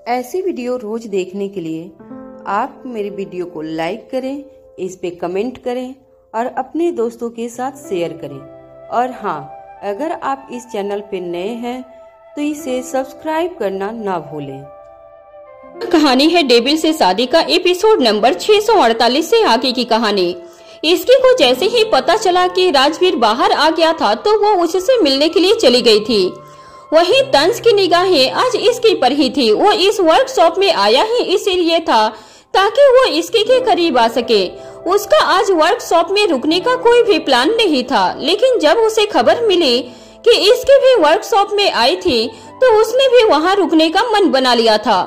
ऐसी वीडियो रोज देखने के लिए आप मेरे वीडियो को लाइक करें, इस पे कमेंट करें और अपने दोस्तों के साथ शेयर करें। और हाँ, अगर आप इस चैनल पे नए हैं तो इसे सब्सक्राइब करना ना भूलें। कहानी है डेविल से शादी का एपिसोड नंबर 648 से आगे की कहानी। इसकी को जैसे ही पता चला कि राजवीर बाहर आ गया था तो वो उससे मिलने के लिए चली गई थी। वहीं तंस की निगाहें आज इसकी पर ही थी। वो इस वर्कशॉप में आया ही इसीलिए था ताकि वो इसकी के करीब आ सके। उसका आज वर्कशॉप में रुकने का कोई भी प्लान नहीं था, लेकिन जब उसे खबर मिली कि इसकी भी वर्कशॉप में आई थी तो उसने भी वहाँ रुकने का मन बना लिया था।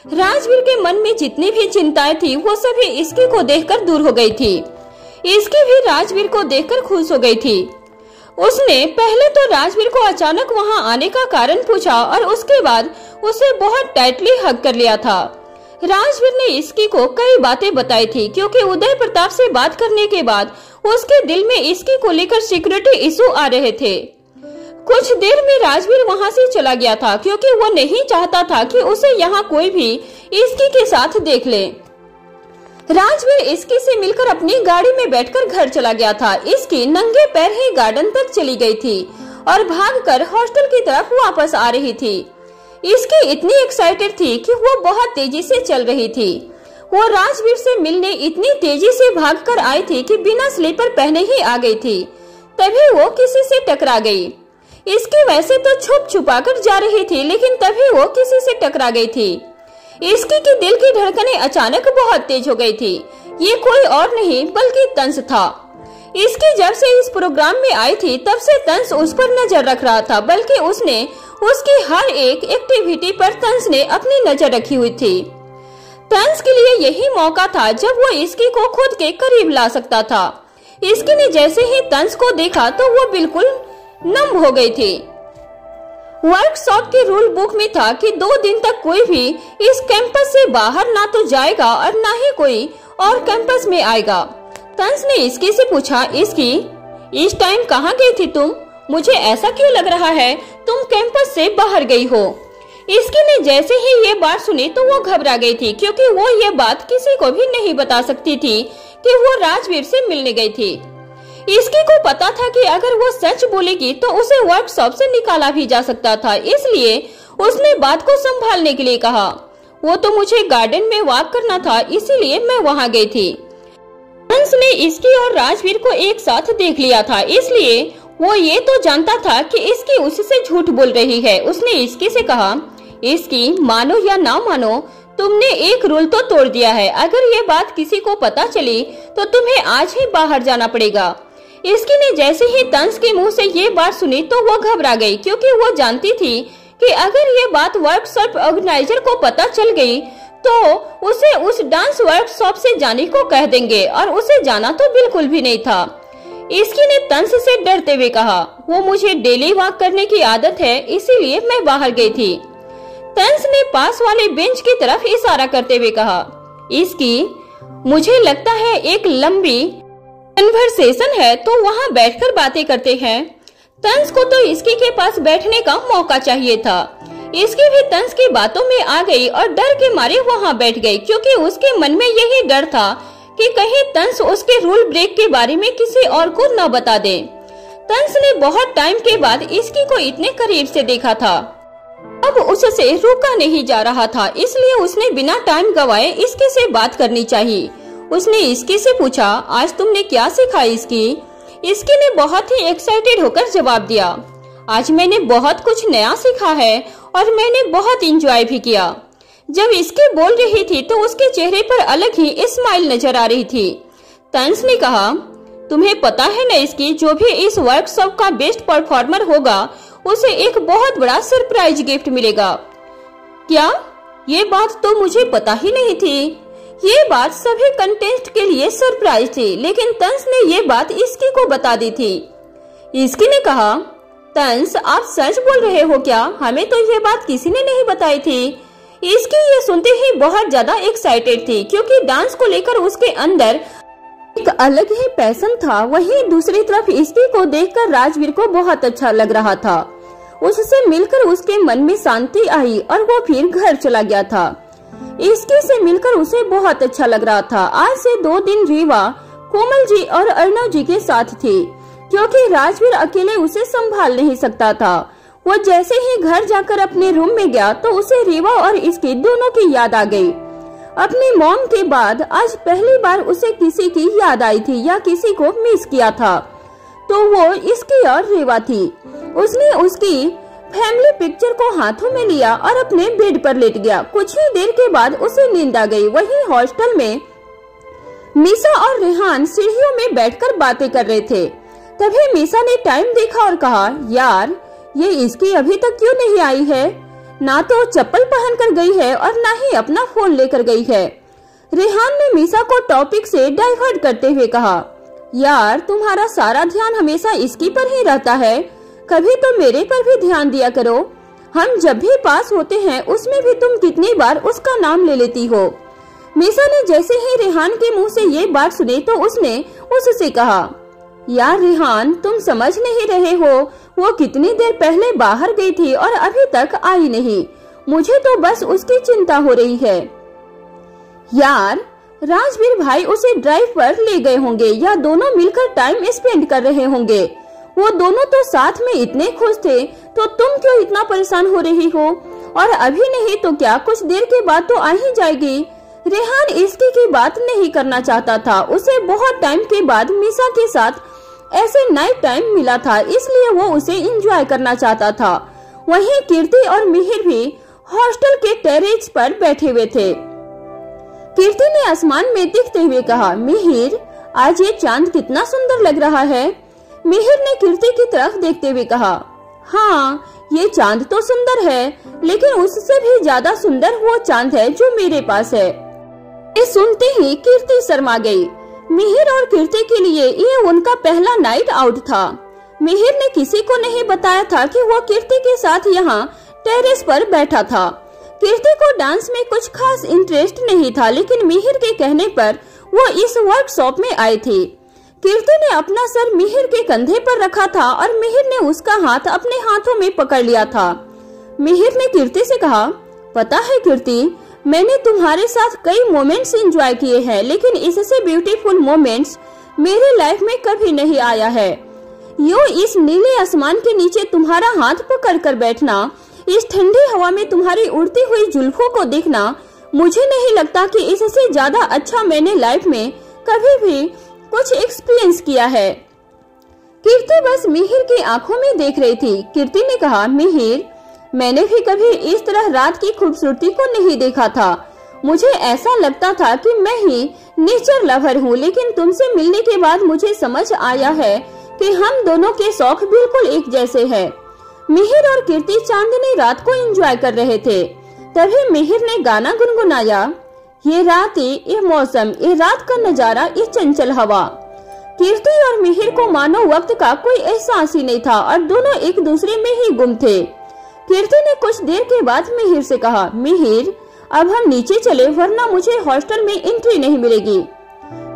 राजवीर के मन में जितनी भी चिंताएं थी वो सभी इसकी को देखकर दूर हो गई थी। इसकी भी राजवीर को देखकर खुश हो गई थी। उसने पहले तो राजवीर को अचानक वहां आने का कारण पूछा और उसके बाद उसे बहुत टाइटली हग कर लिया था। राजवीर ने इसकी को कई बातें बताई थी, क्योंकि उदय प्रताप से बात करने के बाद उसके दिल में इसकी को लेकर सिक्योरिटी इशू आ रहे थे। कुछ देर में राजवीर वहां से चला गया था, क्योंकि वो नहीं चाहता था कि उसे यहाँ कोई भी इसकी के साथ देख ले। राजवीर इसकी से मिलकर अपनी गाड़ी में बैठकर घर चला गया था। इसकी नंगे पैर ही गार्डन तक चली गई थी और भागकर हॉस्टल की तरफ वापस आ रही थी। इसकी इतनी एक्साइटेड थी कि वो बहुत तेजी से चल रही थी। वो राजवीर से मिलने इतनी तेजी से भागकर आई थी कि बिना स्लीपर पहने ही आ गई थी। तभी वो किसी से टकरा गई। इसकी वैसे तो छुप छुपा कर जा रही थी, लेकिन तभी वो किसी से टकरा गई थी। इसकी की दिल की धड़कनें अचानक बहुत तेज हो गई थी। ये कोई और नहीं बल्कि तंस था। इसकी जब से इस प्रोग्राम में आई थी तब से तंस उस पर नजर रख रहा था, बल्कि उसने उसकी हर एक एक्टिविटी पर तंस ने अपनी नजर रखी हुई थी। तंस के लिए यही मौका था जब वो इसकी को खुद के करीब ला सकता था। इसकी ने जैसे ही तंस को देखा तो वो बिल्कुल नम हो गई थी। वर्कशॉप के रूल बुक में था कि 2 दिन तक कोई भी इस कैंपस से बाहर ना तो जाएगा और ना ही कोई और कैंपस में आएगा। तंस ने इसकी से पूछा, इसकी इस टाइम कहाँ गई थी तुम? मुझे ऐसा क्यों लग रहा है तुम कैंपस से बाहर गई हो। इसकी ने जैसे ही ये बात सुनी तो वो घबरा गई थी, क्योंकि वो ये बात किसी को भी नहीं बता सकती थी कि वो राजवीर से मिलने गई थी। इसकी को पता था कि अगर वो सच बोलेगी तो उसे वर्कशॉप से निकाला भी जा सकता था, इसलिए उसने बात को संभालने के लिए कहा, वो तो मुझे गार्डन में वॉक करना था इसीलिए मैं वहां गई थी। हंस ने इसकी और राजवीर को एक साथ देख लिया था, इसलिए वो ये तो जानता था कि इसकी उससे झूठ बोल रही है। उसने इसकी से कहा, इसकी मानो या ना मानो तुमने एक रूल तो तोड़ दिया है। अगर ये बात किसी को पता चली तो तुम्हें आज ही बाहर जाना पड़ेगा। इसकी ने जैसे ही तंस के मुंह से ये बात सुनी तो वो घबरा गई, क्योंकि वो जानती थी कि अगर ये बात वर्कशॉप ऑर्गेनाइजर को पता चल गई तो उसे उस डांस वर्कशॉप से जाने को कह देंगे, और उसे जाना तो बिल्कुल भी नहीं था। इसकी ने तंस से डरते हुए कहा, वो मुझे डेली वॉक करने की आदत है इसीलिए मैं बाहर गई थी। तंस ने पास वाले बेंच की तरफ इशारा करते हुए कहा, इसकी मुझे लगता है एक लंबी कन्वर्सेशन है तो वहाँ बैठकर बातें करते हैं। तंस को तो इसकी के पास बैठने का मौका चाहिए था। इसकी भी तंस की बातों में आ गई और डर के मारे वहाँ बैठ गई, क्योंकि उसके मन में यही डर था कि कहीं तंस उसके रूल ब्रेक के बारे में किसी और को न बता दे। तंस ने बहुत टाइम के बाद इसकी को इतने करीब से देखा था, अब उससे रोका नहीं जा रहा था, इसलिए उसने बिना टाइम गवाए इसके से बात करनी चाहिए। उसने इसकी से पूछा, आज तुमने क्या सीखा इसकी? इसकी ने बहुत ही एक्साइटेड होकर जवाब दिया, आज मैंने बहुत कुछ नया सीखा है और मैंने बहुत एंजॉय भी किया। जब इसकी बोल रही थी तो उसके चेहरे पर अलग ही स्माइल नजर आ रही थी। तंस ने कहा, तुम्हें पता है ना इसकी, जो भी इस वर्कशॉप का बेस्ट परफॉर्मर होगा उसे एक बहुत बड़ा सरप्राइज गिफ्ट मिलेगा। क्या? ये बात तो मुझे पता ही नहीं थी। ये बात सभी कंटेस्ट के लिए सरप्राइज थी, लेकिन तंस ने ये बात इसकी को बता दी थी। इसकी ने कहा, तंस आप सच बोल रहे हो क्या? हमें तो ये बात किसी ने नहीं बताई थी। इसकी ये सुनते ही बहुत ज्यादा एक्साइटेड थी, क्योंकि डांस को लेकर उसके अंदर एक अलग ही पैशन था। वहीं दूसरी तरफ इसकी को देखकर राजवीर को बहुत अच्छा लग रहा था। उससे मिलकर उसके मन में शांति आई और वो फिर घर चला गया था। इसकी से मिलकर उसे बहुत अच्छा लग रहा था। आज से 2 दिन रीवा कोमल जी और अर्णव जी के साथ थी, क्योंकि राजवीर अकेले उसे संभाल नहीं सकता था। वो जैसे ही घर जाकर अपने रूम में गया तो उसे रीवा और इसकी दोनों की याद आ गई। अपनी मॉम के बाद आज पहली बार उसे किसी की याद आई थी या किसी को मिस किया था, तो वो इसकी और रीवा थी। उसने उसकी फैमिली पिक्चर को हाथों में लिया और अपने बेड पर लेट गया। कुछ ही देर के बाद उसे नींद आ गई। वहीं हॉस्टल में मीसा और रेहान सीढ़ियों में बैठकर बातें कर रहे थे। तभी मीसा ने टाइम देखा और कहा, यार ये इसकी अभी तक क्यों नहीं आई है? ना तो चप्पल पहनकर गई है और ना ही अपना फोन लेकर गई है। रेहान ने मीसा को टॉपिक से डाइवर्ट करते हुए कहा, यार तुम्हारा सारा ध्यान हमेशा इसकी पर ही रहता है, कभी तो मेरे पर भी ध्यान दिया करो। हम जब भी पास होते हैं उसमें भी तुम कितनी बार उसका नाम ले लेती हो। मीसा ने जैसे ही रेहान के मुंह से ये बात सुनी तो उसने उससे कहा, यार रेहान तुम समझ नहीं रहे हो, वो कितनी देर पहले बाहर गई थी और अभी तक आई नहीं। मुझे तो बस उसकी चिंता हो रही है। यार राजवीर भाई उसे ड्राइव पर ले गए होंगे या दोनों मिलकर टाइम स्पेंड कर रहे होंगे। वो दोनों तो साथ में इतने खुश थे, तो तुम क्यों इतना परेशान हो रही हो? और अभी नहीं तो क्या कुछ देर के बाद तो आ ही जाएगी। रेहान इसकी की बात नहीं करना चाहता था। उसे बहुत टाइम के बाद मीसा के साथ ऐसे नाइट टाइम मिला था, इसलिए वो उसे एंजॉय करना चाहता था। वहीं कीर्ति और मिहिर भी हॉस्टल के टेरेस पर बैठे हुए थे। कीर्ति ने आसमान में दिखते हुए कहा, मिहिर आज ये चांद कितना सुंदर लग रहा है। मिहिर ने कीर्ति की तरफ देखते हुए कहा, हाँ ये चांद तो सुंदर है, लेकिन उससे भी ज्यादा सुंदर वो चांद है जो मेरे पास है। ये सुनते ही कीर्ति शर्मा गई। मिहिर और कीर्ति के लिए ये उनका पहला नाइट आउट था। मिहिर ने किसी को नहीं बताया था कि वो कीर्ति के साथ यहाँ टेरेस पर बैठा था। कीर्ति को डांस में कुछ खास इंटरेस्ट नहीं था, लेकिन मिहिर के कहने पर वो इस वर्कशॉप में आई थी। कीर्ति ने अपना सर मिहिर के कंधे पर रखा था और मिहिर ने उसका हाथ अपने हाथों में पकड़ लिया था। मिहिर ने कीर्ति से कहा, पता है कीर्ति, मैंने तुम्हारे साथ कई मोमेंट्स एंजॉय किए हैं, लेकिन इससे ब्यूटीफुल मोमेंट्स मेरे लाइफ में कभी नहीं आया है। यूं इस नीले आसमान के नीचे तुम्हारा हाथ पकड़ कर बैठना, इस ठंडी हवा में तुम्हारी उड़ती हुई जुल्फों को देखना, मुझे नहीं लगता कि इससे ज्यादा अच्छा मैंने लाइफ में कभी भी कुछ एक्सपीरियंस किया है। कीर्ति बस मिहिर की आंखों में देख रही थी। कीर्ति ने कहा, मिहिर मैंने भी कभी इस तरह रात की खूबसूरती को नहीं देखा था। मुझे ऐसा लगता था कि मैं ही नेचर लवर हूँ, लेकिन तुमसे मिलने के बाद मुझे समझ आया है कि हम दोनों के शौक बिल्कुल एक जैसे हैं। मिहिर और कीर्ति चांदनी रात को एंजॉय कर रहे थे। तभी मिहिर ने गाना गुनगुनाया, ये रात, ये मौसम, ये रात का नजारा, ये चंचल हवा। कीर्ति और मिहिर को मानो वक्त का कोई एहसास ही नहीं था और दोनों एक दूसरे में ही गुम थे। कीर्ति ने कुछ देर के बाद मिहिर से कहा, मिहिर अब हम नीचे चले, वरना मुझे हॉस्टल में एंट्री नहीं मिलेगी।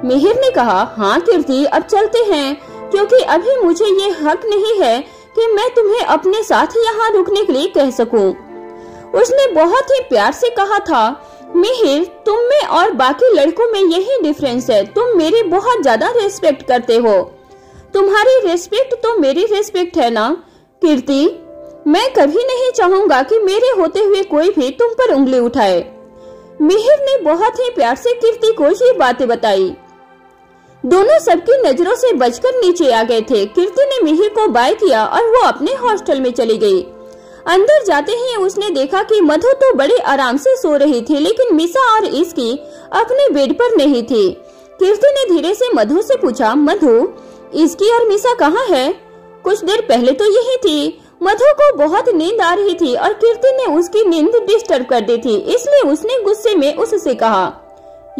मिहिर ने कहा, हाँ कीर्ति अब चलते हैं, क्योंकि अभी मुझे ये हक नहीं है कि मैं तुम्हें अपने साथ यहाँ रुकने के लिए कह सकूं। उसने बहुत ही प्यार से कहा था, मिहिर तुम में और बाकी लड़कों में यही डिफरेंस है, तुम मेरी बहुत ज्यादा रेस्पेक्ट करते हो। तुम्हारी रेस्पेक्ट तो मेरी रेस्पेक्ट है ना कीर्ति। मैं कभी नहीं चाहूंगा कि मेरे होते हुए कोई भी तुम पर उंगली उठाए। मिहिर ने बहुत ही प्यार से कीर्ति को ये बातें बताई। दोनों सबकी नजरों से बचकर नीचे आ गए थे। कीर्ति ने मिहिर को बाय किया और वो अपने हॉस्टल में चली गई। अंदर जाते ही उसने देखा कि मधु तो बड़े आराम से सो रही थी, लेकिन मीसा और इसकी अपने बेड पर नहीं थी। कीर्ति ने धीरे से मधु से पूछा, मधु इसकी और मीसा कहाँ है? कुछ देर पहले तो यही थी। मधु को बहुत नींद आ रही थी और कीर्ति ने उसकी नींद डिस्टर्ब कर दी थी, इसलिए उसने गुस्से में उससे कहा,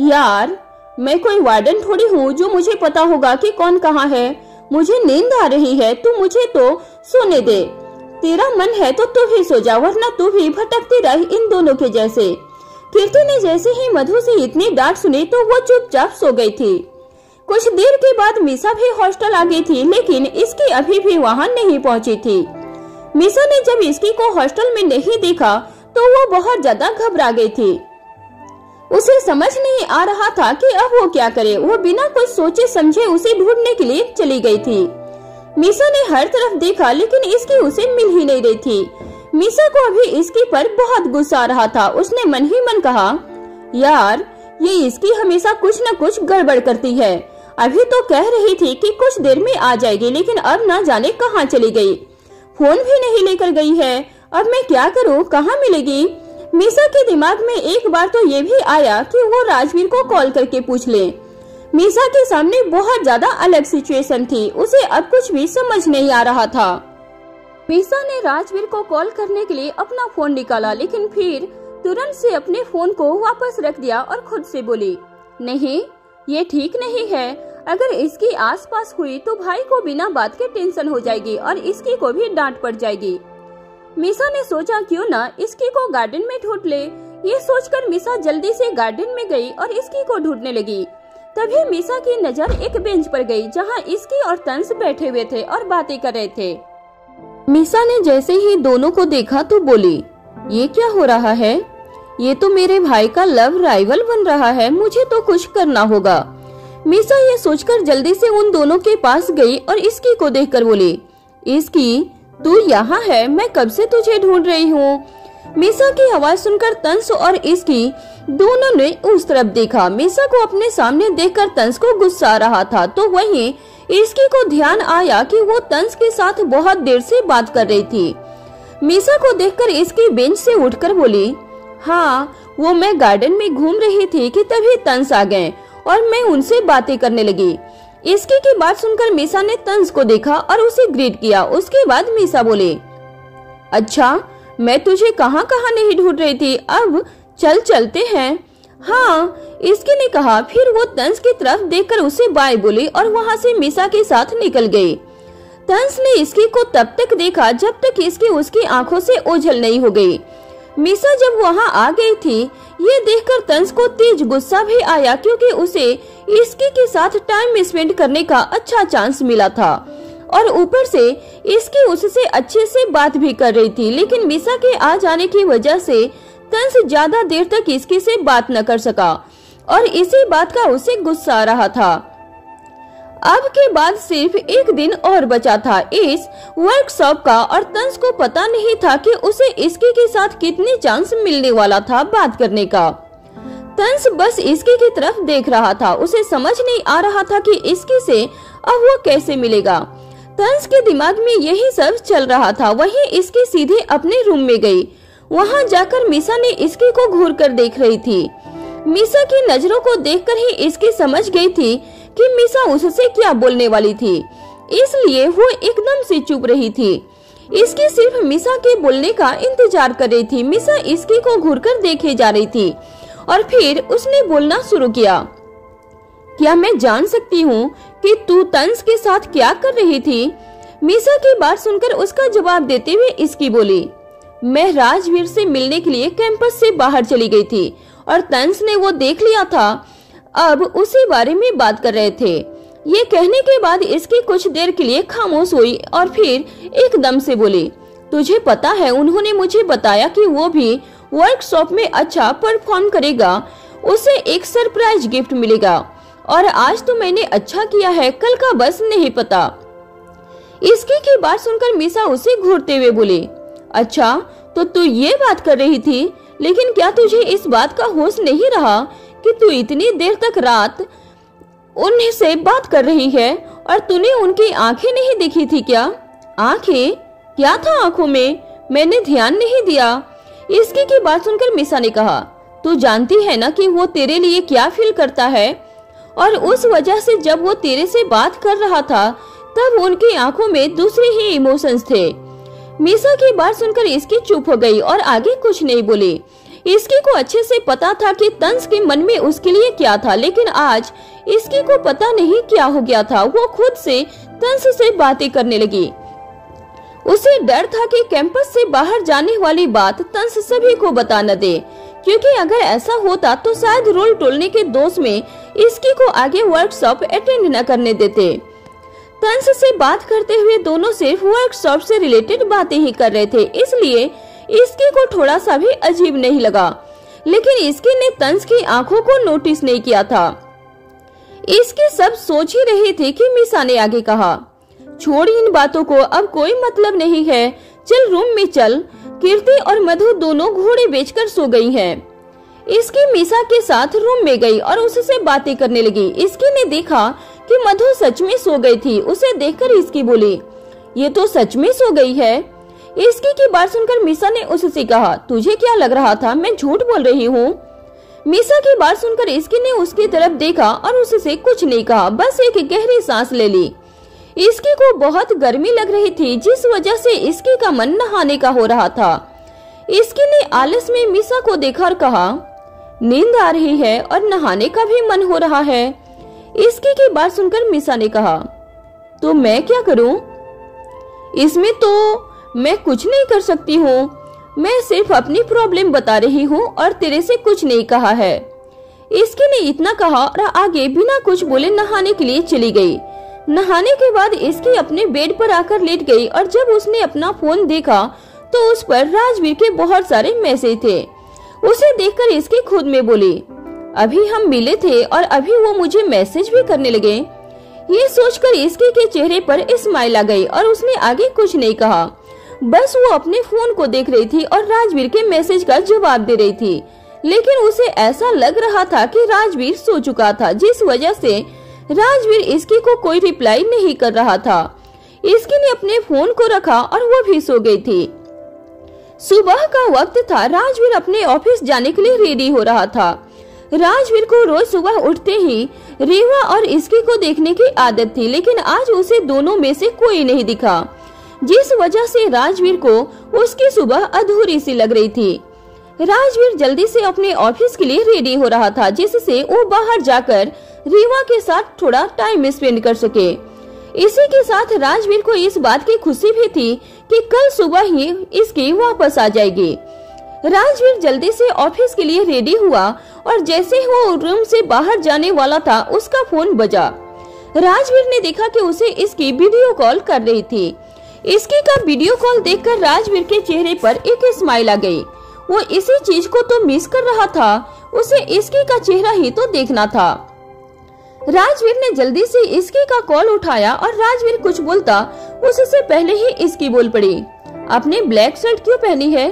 यार मैं कोई वार्डन थोड़ी हूँ जो मुझे पता होगा कि कौन कहाँ है। मुझे नींद आ रही है, तू मुझे तो सोने दे। तेरा मन है तो तू भी सो जा, वरना तू भी भटकती रही इन दोनों के जैसे। कीर्ति ने जैसे ही मधु से इतनी डांट सुनी तो वो चुपचाप सो गई थी। कुछ देर के बाद मीसा भी हॉस्टल आ गई थी, लेकिन इसकी अभी भी वहाँ नहीं पहुँची थी। मीसा ने जब इसकी को हॉस्टल में नहीं देखा तो वो बहुत ज्यादा घबरा गई थी। उसे समझ नहीं आ रहा था कि अब वो क्या करे। वो बिना कुछ सोचे समझे उसे ढूंढने के लिए चली गई थी। मीसा ने हर तरफ देखा लेकिन इसकी उसे मिल ही नहीं रही थी। मीसा को अभी इसकी पर बहुत गुस्सा आ रहा था। उसने मन ही मन कहा, यार ये इसकी हमेशा कुछ न कुछ गड़बड़ करती है। अभी तो कह रही थी कि कुछ देर में आ जाएगी, लेकिन अब ना जाने कहाँ चली गई। फोन भी नहीं लेकर गई है। अब मैं क्या करूँ, कहाँ मिलेगी। मीसा के दिमाग में एक बार तो ये भी आया कि वो राजवीर को कॉल करके पूछ ले। मीसा के सामने बहुत ज्यादा अलग सिचुएशन थी। उसे अब कुछ भी समझ नहीं आ रहा था। मीसा ने राजवीर को कॉल करने के लिए अपना फोन निकाला, लेकिन फिर तुरंत से अपने फोन को वापस रख दिया और खुद से बोली, नहीं ये ठीक नहीं है। अगर इसकी आसपास हुई तो भाई को बिना बात के टेंशन हो जाएगी और इसकी को भी डांट पड़ जाएगी। मीसा ने सोचा क्यों ना इसकी को गार्डन में ढूंढ ले। ये सोचकर मीसा जल्दी से गार्डन में गई और इसकी को ढूंढने लगी। तभी मीसा की नजर एक बेंच पर गई जहां इसकी और तंस बैठे हुए थे और बातें कर रहे थे। मीसा ने जैसे ही दोनों को देखा तो बोली, ये क्या हो रहा है। ये तो मेरे भाई का लव राइवल बन रहा है। मुझे तो कुछ करना होगा। मीसा ये सोचकर जल्दी से उन दोनों के पास गई और इसकी को देखकर बोली, इसकी तू यहाँ है, मैं कब से तुझे ढूंढ रही हूँ। मीसा की आवाज सुनकर तंस और इसकी दोनों ने उस तरफ देखा। मीसा को अपने सामने देखकर तंस को गुस्सा आ रहा था, तो वहीं इसकी को ध्यान आया कि वो तंस के साथ बहुत देर से बात कर रही थी। मीसा को देखकर इसकी बेंच से उठकर बोली, हाँ वो मैं गार्डन में घूम रही थी कि तभी तंस आ गए और मैं उनसे बातें करने लगी। इसकी की बात सुनकर मीसा ने तंस को देखा और उसे ग्रीट किया। उसके बाद मीसा बोली, अच्छा मैं तुझे कहाँ कहाँ नहीं ढूंढ रही थी, अब चल चलते हैं। हाँ इसकी ने कहा। फिर वो तंस की तरफ देखकर उसे बाय बोली और वहाँ से मीसा के साथ निकल गई। तंस ने इसकी को तब तक देखा जब तक इसकी उसकी आंखों से ओझल नहीं हो गई। मीसा जब वहाँ आ गई थी, ये देखकर तंस को तेज गुस्सा भी आया, क्योंकि उसे इसकी के साथ टाइम स्पेंड करने का अच्छा चांस मिला था और ऊपर से इसकी उससे अच्छे से बात भी कर रही थी। लेकिन मीसा के आ जाने की वजह से तंस ज्यादा देर तक इसकी से बात न कर सका और इसी बात का उसे गुस्सा आ रहा था। अब के बाद सिर्फ एक दिन और बचा था इस वर्कशॉप का और तंस को पता नहीं था कि उसे इसकी के साथ कितनी चांस मिलने वाला था बात करने का। तंस बस इसकी की तरफ देख रहा था। उसे समझ नहीं आ रहा था कि इसकी से अब वो कैसे मिलेगा। तंस के दिमाग में यही सब चल रहा था। वहीं इसकी सीधे अपने रूम में गई। वहां जाकर मीसा ने इसकी को घूर कर देख रही थी। मीसा की नजरों को देखकर ही इसकी समझ गई थी कि मीसा उससे क्या बोलने वाली थी, इसलिए वो एकदम से चुप रही थी। इसकी सिर्फ मीसा के बोलने का इंतजार कर रही थी। मीसा इसकी को घूरकर देखे जा रही थी और फिर उसने बोलना शुरू किया, क्या मैं जान सकती हूँ कि तू तंस के साथ क्या कर रही थी। मीसा की बात सुनकर उसका जवाब देते हुए इसकी बोली, मैं राजवीर से मिलने के लिए कैंपस से बाहर चली गई थी और तंस ने वो देख लिया था। अब उसी बारे में बात कर रहे थे। ये कहने के बाद इसकी कुछ देर के लिए खामोश हुई और फिर एकदम से बोली, तुझे पता है उन्होंने मुझे बताया कि वो भी वर्कशॉप में अच्छा परफॉर्म करेगा, उसे एक सरप्राइज गिफ्ट मिलेगा और आज तो मैंने अच्छा किया है, कल का बस नहीं पता। इसकी की बात सुनकर मीसा उसे घूरते हुए बोली, अच्छा तो तू ये बात कर रही थी, लेकिन क्या तुझे इस बात का होश नहीं रहा कि तू इतनी देर तक रात उनसे बात कर रही है और तूने उनकी आंखें नहीं देखी थी क्या। आंखें? क्या था आंखों में? मैंने ध्यान नहीं दिया। इसकी की बात सुनकर मीसा ने कहा, तू जानती है ना कि वो तेरे लिए क्या फील करता है और उस वजह से जब वो तेरे से बात कर रहा था तब उनकी आंखों में दूसरे ही इमोशंस थे। मीसा की बात सुनकर इसकी चुप हो गई और आगे कुछ नहीं बोली। इसकी को अच्छे से पता था कि तंस के मन में उसके लिए क्या था, लेकिन आज इसकी को पता नहीं क्या हो गया था। वो खुद से तंस से बातें करने लगी। उसे डर था कि कैंपस से बाहर जाने वाली बात तंस सभी को बता न दे, क्योंकि अगर ऐसा होता तो शायद रोल टोलने के दोष में इसकी को आगे वर्कशॉप अटेंड न करने देते। तंस से बात करते हुए दोनों सिर्फ वर्कशॉप से रिलेटेड बातें ही कर रहे थे, इसलिए इसकी को थोड़ा सा भी अजीब नहीं लगा। लेकिन इसकी ने तंस की आंखों को नोटिस नहीं किया था। इसकी सब सोच ही रही थी कि मीसा ने आगे कहा, छोड़ इन बातों को, अब कोई मतलब नहीं है, चल रूम में चल। कीर्ति और मधु दोनों घोड़े बेचकर सो गई हैं। इसकी मीसा के साथ रूम में गई और उससे बातें करने लगी। इसकी ने देखा कि मधु सच में सो गई थी। उसे देखकर इसकी बोली, ये तो सच में सो गई है। इसकी की बात सुनकर मीसा ने उससे कहा, तुझे क्या लग रहा था मैं झूठ बोल रही हूँ? मीसा की बात सुनकर इसकी ने उसकी तरफ देखा और उससे कुछ नहीं कहा, बस एक गहरी सांस ले ली। इसकी को बहुत गर्मी लग रही थी, जिस वजह से इसकी का मन नहाने का हो रहा था। इसकी ने आलस में मीसा को देखा और कहा, नींद आ रही है और नहाने का भी मन हो रहा है। इसकी की बात सुनकर मीसा ने कहा, तो मैं क्या करूं? इसमें तो मैं कुछ नहीं कर सकती हूँ, मैं सिर्फ अपनी प्रॉब्लम बता रही हूँ और तेरे से कुछ नहीं कहा है। इसकी ने इतना कहा और आगे बिना कुछ बोले नहाने के लिए चली गई। नहाने के बाद इसकी अपने बेड पर आकर लेट गई और जब उसने अपना फोन देखा तो उस पर राजवीर के बहुत सारे मैसेज थे। उसे देखकर इसकी खुद में बोली, अभी हम मिले थे और अभी वो मुझे मैसेज भी करने लगे। ये सोचकर इसकी के चेहरे पर स्माइल आ गई और उसने आगे कुछ नहीं कहा, बस वो अपने फोन को देख रही थी और राजवीर के मैसेज का जवाब दे रही थी। लेकिन उसे ऐसा लग रहा था कि राजवीर सो चुका था, जिस वजह से राजवीर इसकी को कोई रिप्लाई नहीं कर रहा था। इसकी ने अपने फोन को रखा और वो भी सो गई थी। सुबह का वक्त था। राजवीर अपने ऑफिस जाने के लिए रेडी हो रहा था। राजवीर को रोज सुबह उठते ही रीवा और इसकी को देखने की आदत थी, लेकिन आज उसे दोनों में से कोई नहीं दिखा, जिस वजह से राजवीर को उसकी सुबह अधूरी सी लग रही थी। राजवीर जल्दी से अपने ऑफिस के लिए रेडी हो रहा था, जिससे वो बाहर जाकर रीवा के साथ थोड़ा टाइम स्पेंड कर सके। इसी के साथ राजवीर को इस बात की खुशी भी थी कि कल सुबह ही इसकी वापस आ जाएगी। राजवीर जल्दी से ऑफिस के लिए रेडी हुआ और जैसे ही वो रूम से बाहर जाने वाला था, उसका फोन बजा। राजवीर ने देखा कि उसे इसकी वीडियो कॉल कर रही थी। इसकी का वीडियो कॉल देखकर राजवीर के चेहरे पर एक स्माइल आ गई। वो इसी चीज को तो मिस कर रहा था, उसे इसकी का चेहरा ही तो देखना था। राजवीर ने जल्दी से इसकी का कॉल उठाया और राजवीर कुछ बोलता उससे पहले ही इसकी बोल पड़ी, आपने ब्लैक शर्ट क्यों पहनी है?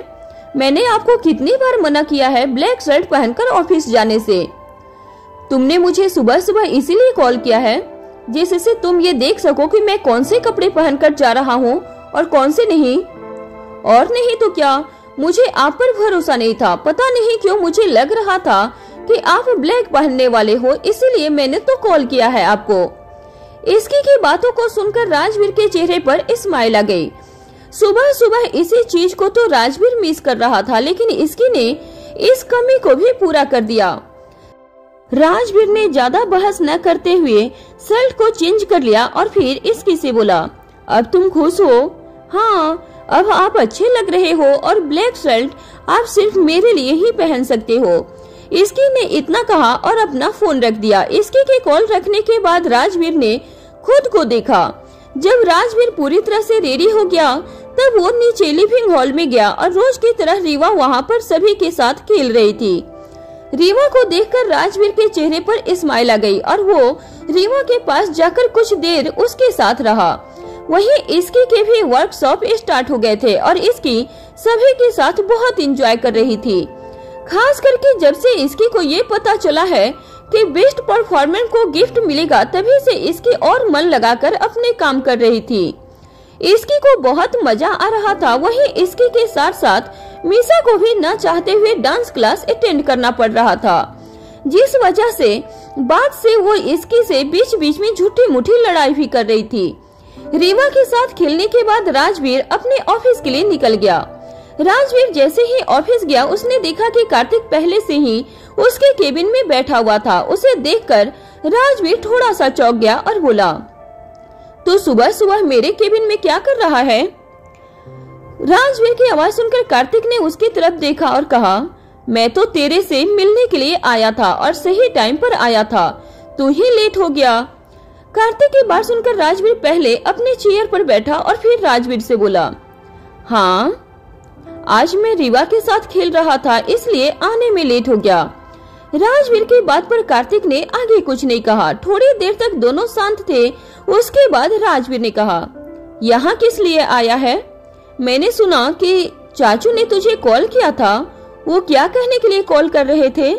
मैंने आपको कितनी बार मना किया है ब्लैक शर्ट पहनकर ऑफिस जाने से। तुमने मुझे सुबह सुबह इसीलिए कॉल किया है जिससे तुम ये देख सको कि मैं कौन से कपड़े पहनकर जा रहा हूँ और कौन से नहीं। और नहीं तो क्या, मुझे आप पर भरोसा नहीं था। पता नहीं क्यों मुझे लग रहा था कि आप ब्लैक पहनने वाले हो, इसीलिए मैंने तो कॉल किया है आपको। इसकी की बातों को सुनकर राजवीर के चेहरे पर स्माइल आ गई। सुबह सुबह इसी चीज को तो राजवीर मिस कर रहा था, लेकिन इसकी ने इस कमी को भी पूरा कर दिया। राजवीर ने ज्यादा बहस न करते हुए शर्ट को चेंज कर लिया और फिर इसकी से बोला, अब तुम खुश हो? हाँ, अब आप अच्छे लग रहे हो और ब्लैक शर्ट आप सिर्फ मेरे लिए ही पहन सकते हो। इसकी ने इतना कहा और अपना फोन रख दिया। इसकी के कॉल रखने के बाद राजवीर ने खुद को देखा। जब राजवीर पूरी तरह से रेडी हो गया तब वो नीचे लिविंग हॉल में गया और रोज की तरह रीवा वहाँ पर सभी के साथ खेल रही थी। रीवा को देखकर राजवीर के चेहरे पर स्माइल आ गई और वो रीवा के पास जाकर कुछ देर उसके साथ रहा। वहीं इसकी के भी वर्कशॉप स्टार्ट हो गए थे और इसकी सभी के साथ बहुत एंजॉय कर रही थी। खास करके जब से इसकी को ये पता चला है कि बेस्ट परफॉर्मेंस को गिफ्ट मिलेगा, तभी से इसकी और मन लगाकर अपने काम कर रही थी। इसकी को बहुत मजा आ रहा था। वहीं इसकी के साथ साथ मीसा को भी न चाहते हुए डांस क्लास अटेंड करना पड़ रहा था, जिस वजह से बाद से वो इसकी से बीच बीच में झूठी मूठी लड़ाई भी कर रही थी। रीवा के साथ खेलने के बाद राजवीर अपने ऑफिस के लिए निकल गया। राजवीर जैसे ही ऑफिस गया उसने देखा कि कार्तिक पहले से ही उसके केबिन में बैठा हुआ था। उसे देखकर राजवीर थोड़ा सा चौंक गया और बोला, तो सुबह सुबह मेरे केबिन में क्या कर रहा है? राजवीर की आवाज सुनकर कार्तिक ने उसकी तरफ देखा और कहा, मैं तो तेरे से मिलने के लिए आया था और सही टाइम पर आया था, तू ही लेट हो गया। कार्तिक की बात सुनकर राजवीर पहले अपने चेयर पर बैठा और फिर राजवीर से बोला, हाँ आज मैं रीवा के साथ खेल रहा था इसलिए आने में लेट हो गया। राजवीर की बात पर कार्तिक ने आगे कुछ नहीं कहा। थोड़ी देर तक दोनों शांत थे। उसके बाद राजवीर ने कहा, यहाँ किस लिए आया है? मैंने सुना कि चाचू ने तुझे कॉल किया था, वो क्या कहने के लिए कॉल कर रहे थे?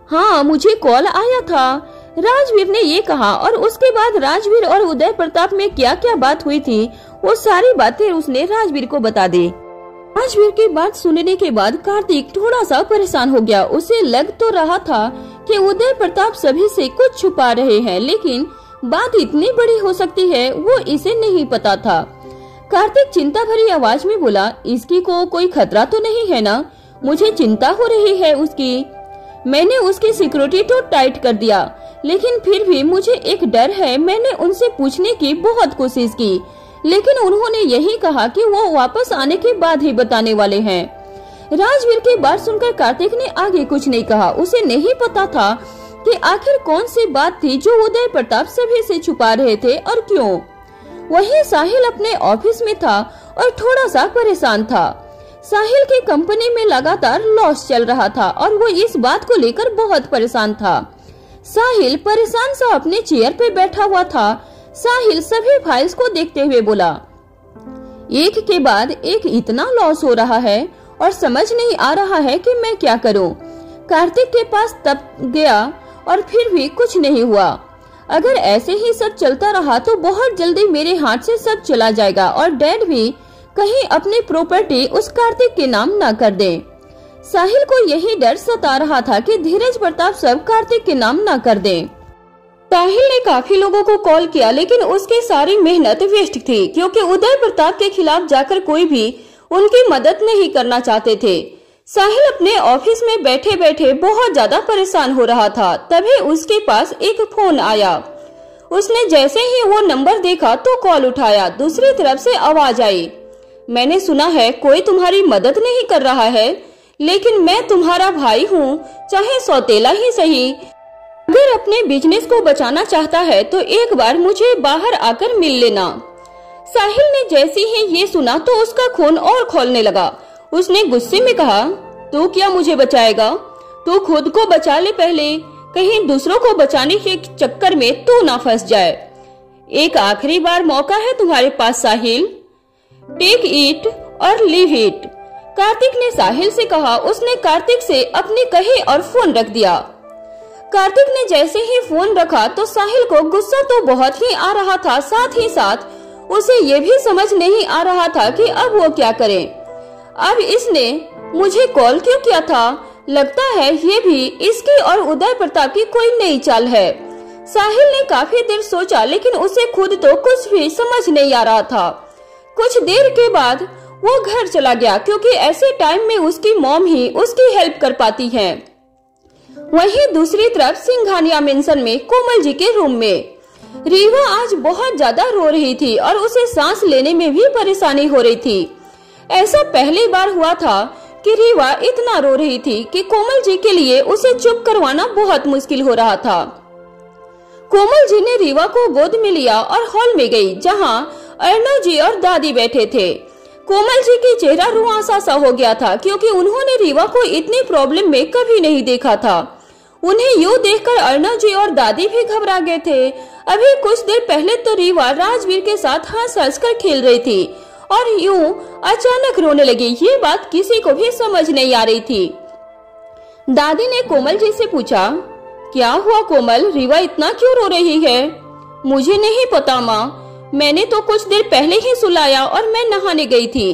हाँ मुझे कॉल आया था, राजवीर ने ये कहा और उसके बाद राजवीर और उदय प्रताप में क्या क्या बात हुई थी वो सारी बातें उसने राजवीर को बता दी। राजवीर की बात सुनने के बाद कार्तिक थोड़ा सा परेशान हो गया। उसे लग तो रहा था कि उदय प्रताप सभी से कुछ छुपा रहे हैं, लेकिन बात इतनी बड़ी हो सकती है वो इसे नहीं पता था। कार्तिक चिंता भरी आवाज में बोला, इसकी को कोई खतरा तो नहीं है ना? मुझे चिंता हो रही है उसकी। मैंने उसकी सिक्योरिटी तो टाइट कर दिया, लेकिन फिर भी मुझे एक डर है। मैंने उनसे पूछने की बहुत कोशिश की, लेकिन उन्होंने यही कहा कि वो वापस आने के बाद ही बताने वाले हैं। राजवीर की बात सुनकर कार्तिक ने आगे कुछ नहीं कहा। उसे नहीं पता था कि आखिर कौन सी बात थी जो उदय प्रताप सभी से छुपा रहे थे और क्यों। वहीं साहिल अपने ऑफिस में था और थोड़ा सा परेशान था। साहिल की कंपनी में लगातार लॉस चल रहा था और वो इस बात को लेकर बहुत परेशान था। साहिल परेशान सा अपने चेयर पे बैठा हुआ था। साहिल सभी फाइल्स को देखते हुए बोला, एक के बाद एक इतना लॉस हो रहा है और समझ नहीं आ रहा है कि मैं क्या करूं। कार्तिक के पास तब गया और फिर भी कुछ नहीं हुआ। अगर ऐसे ही सब चलता रहा तो बहुत जल्दी मेरे हाथ से सब चला जाएगा और डैड भी कहीं अपनी प्रॉपर्टी उस कार्तिक के नाम ना कर दे। साहिल को यही डर सता रहा था कि धीरज प्रताप सब कार्तिक के नाम ना कर दे। साहिल ने काफी लोगों को कॉल किया, लेकिन उसकी सारी मेहनत वेस्ट थी, क्योंकि उदय प्रताप के खिलाफ जाकर कोई भी उनकी मदद नहीं करना चाहते थे। साहिल अपने ऑफिस में बैठे बैठे बहुत ज्यादा परेशान हो रहा था। तभी उसके पास एक फोन आया। उसने जैसे ही वो नंबर देखा तो कॉल उठाया। दूसरी तरफ से आवाज आई, मैंने सुना है कोई तुम्हारी मदद नहीं कर रहा है, लेकिन मैं तुम्हारा भाई हूँ, चाहे सौतेला ही सही। अगर अपने बिजनेस को बचाना चाहता है तो एक बार मुझे बाहर आकर मिल लेना। साहिल ने जैसे ही ये सुना तो उसका खून और खौलने लगा। उसने गुस्से में कहा, तू क्या मुझे बचाएगा? तू खुद को बचा ले पहले, कहीं दूसरों को बचाने के चक्कर में तू ना फंस जाए। एक आखिरी बार मौका है तुम्हारे पास साहिल, टेक इट और लीव इट। कार्तिक ने साहिल से कहा। उसने कार्तिक से अपने कहे और फोन रख दिया। कार्तिक ने जैसे ही फोन रखा तो साहिल को गुस्सा तो बहुत ही आ रहा था, साथ ही साथ उसे ये भी समझ नहीं आ रहा था कि अब वो क्या करे। अब इसने मुझे कॉल क्यों किया था? लगता है ये भी इसकी और उदय प्रताप की कोई नई चाल है। साहिल ने काफी देर सोचा, लेकिन उसे खुद तो कुछ भी समझ नहीं आ रहा था। कुछ देर के बाद वो घर चला गया, क्योंकि ऐसे टाइम में उसकी मॉम ही उसकी हेल्प कर पाती है। वहीं दूसरी तरफ सिंघानिया मेंशन में कोमल जी के रूम में रीवा आज बहुत ज्यादा रो रही थी और उसे सांस लेने में भी परेशानी हो रही थी। ऐसा पहली बार हुआ था कि रीवा इतना रो रही थी कि कोमल जी के लिए उसे चुप करवाना बहुत मुश्किल हो रहा था। कोमल जी ने रीवा को गोद में लिया और हॉल में गई, जहां अर्णव जी और दादी बैठे थे। कोमल जी की चेहरा रुआंसा सा हो गया था, क्योंकि उन्होंने रीवा को इतनी प्रॉब्लम में कभी नहीं देखा था। उन्हें यूं देखकर अर्णव जी और दादी भी घबरा गए थे। अभी कुछ देर पहले तो रीवा राजवीर के साथ हंस हंस कर खेल रही थी और यूं अचानक रोने लगी। ये बात किसी को भी समझ नहीं आ रही थी। दादी ने कोमल जी से पूछा, क्या हुआ कोमल, रीवा इतना क्यों रो रही है? मुझे नहीं पता माँ, मैंने तो कुछ देर पहले ही सुलाया और मैं नहाने गई थी।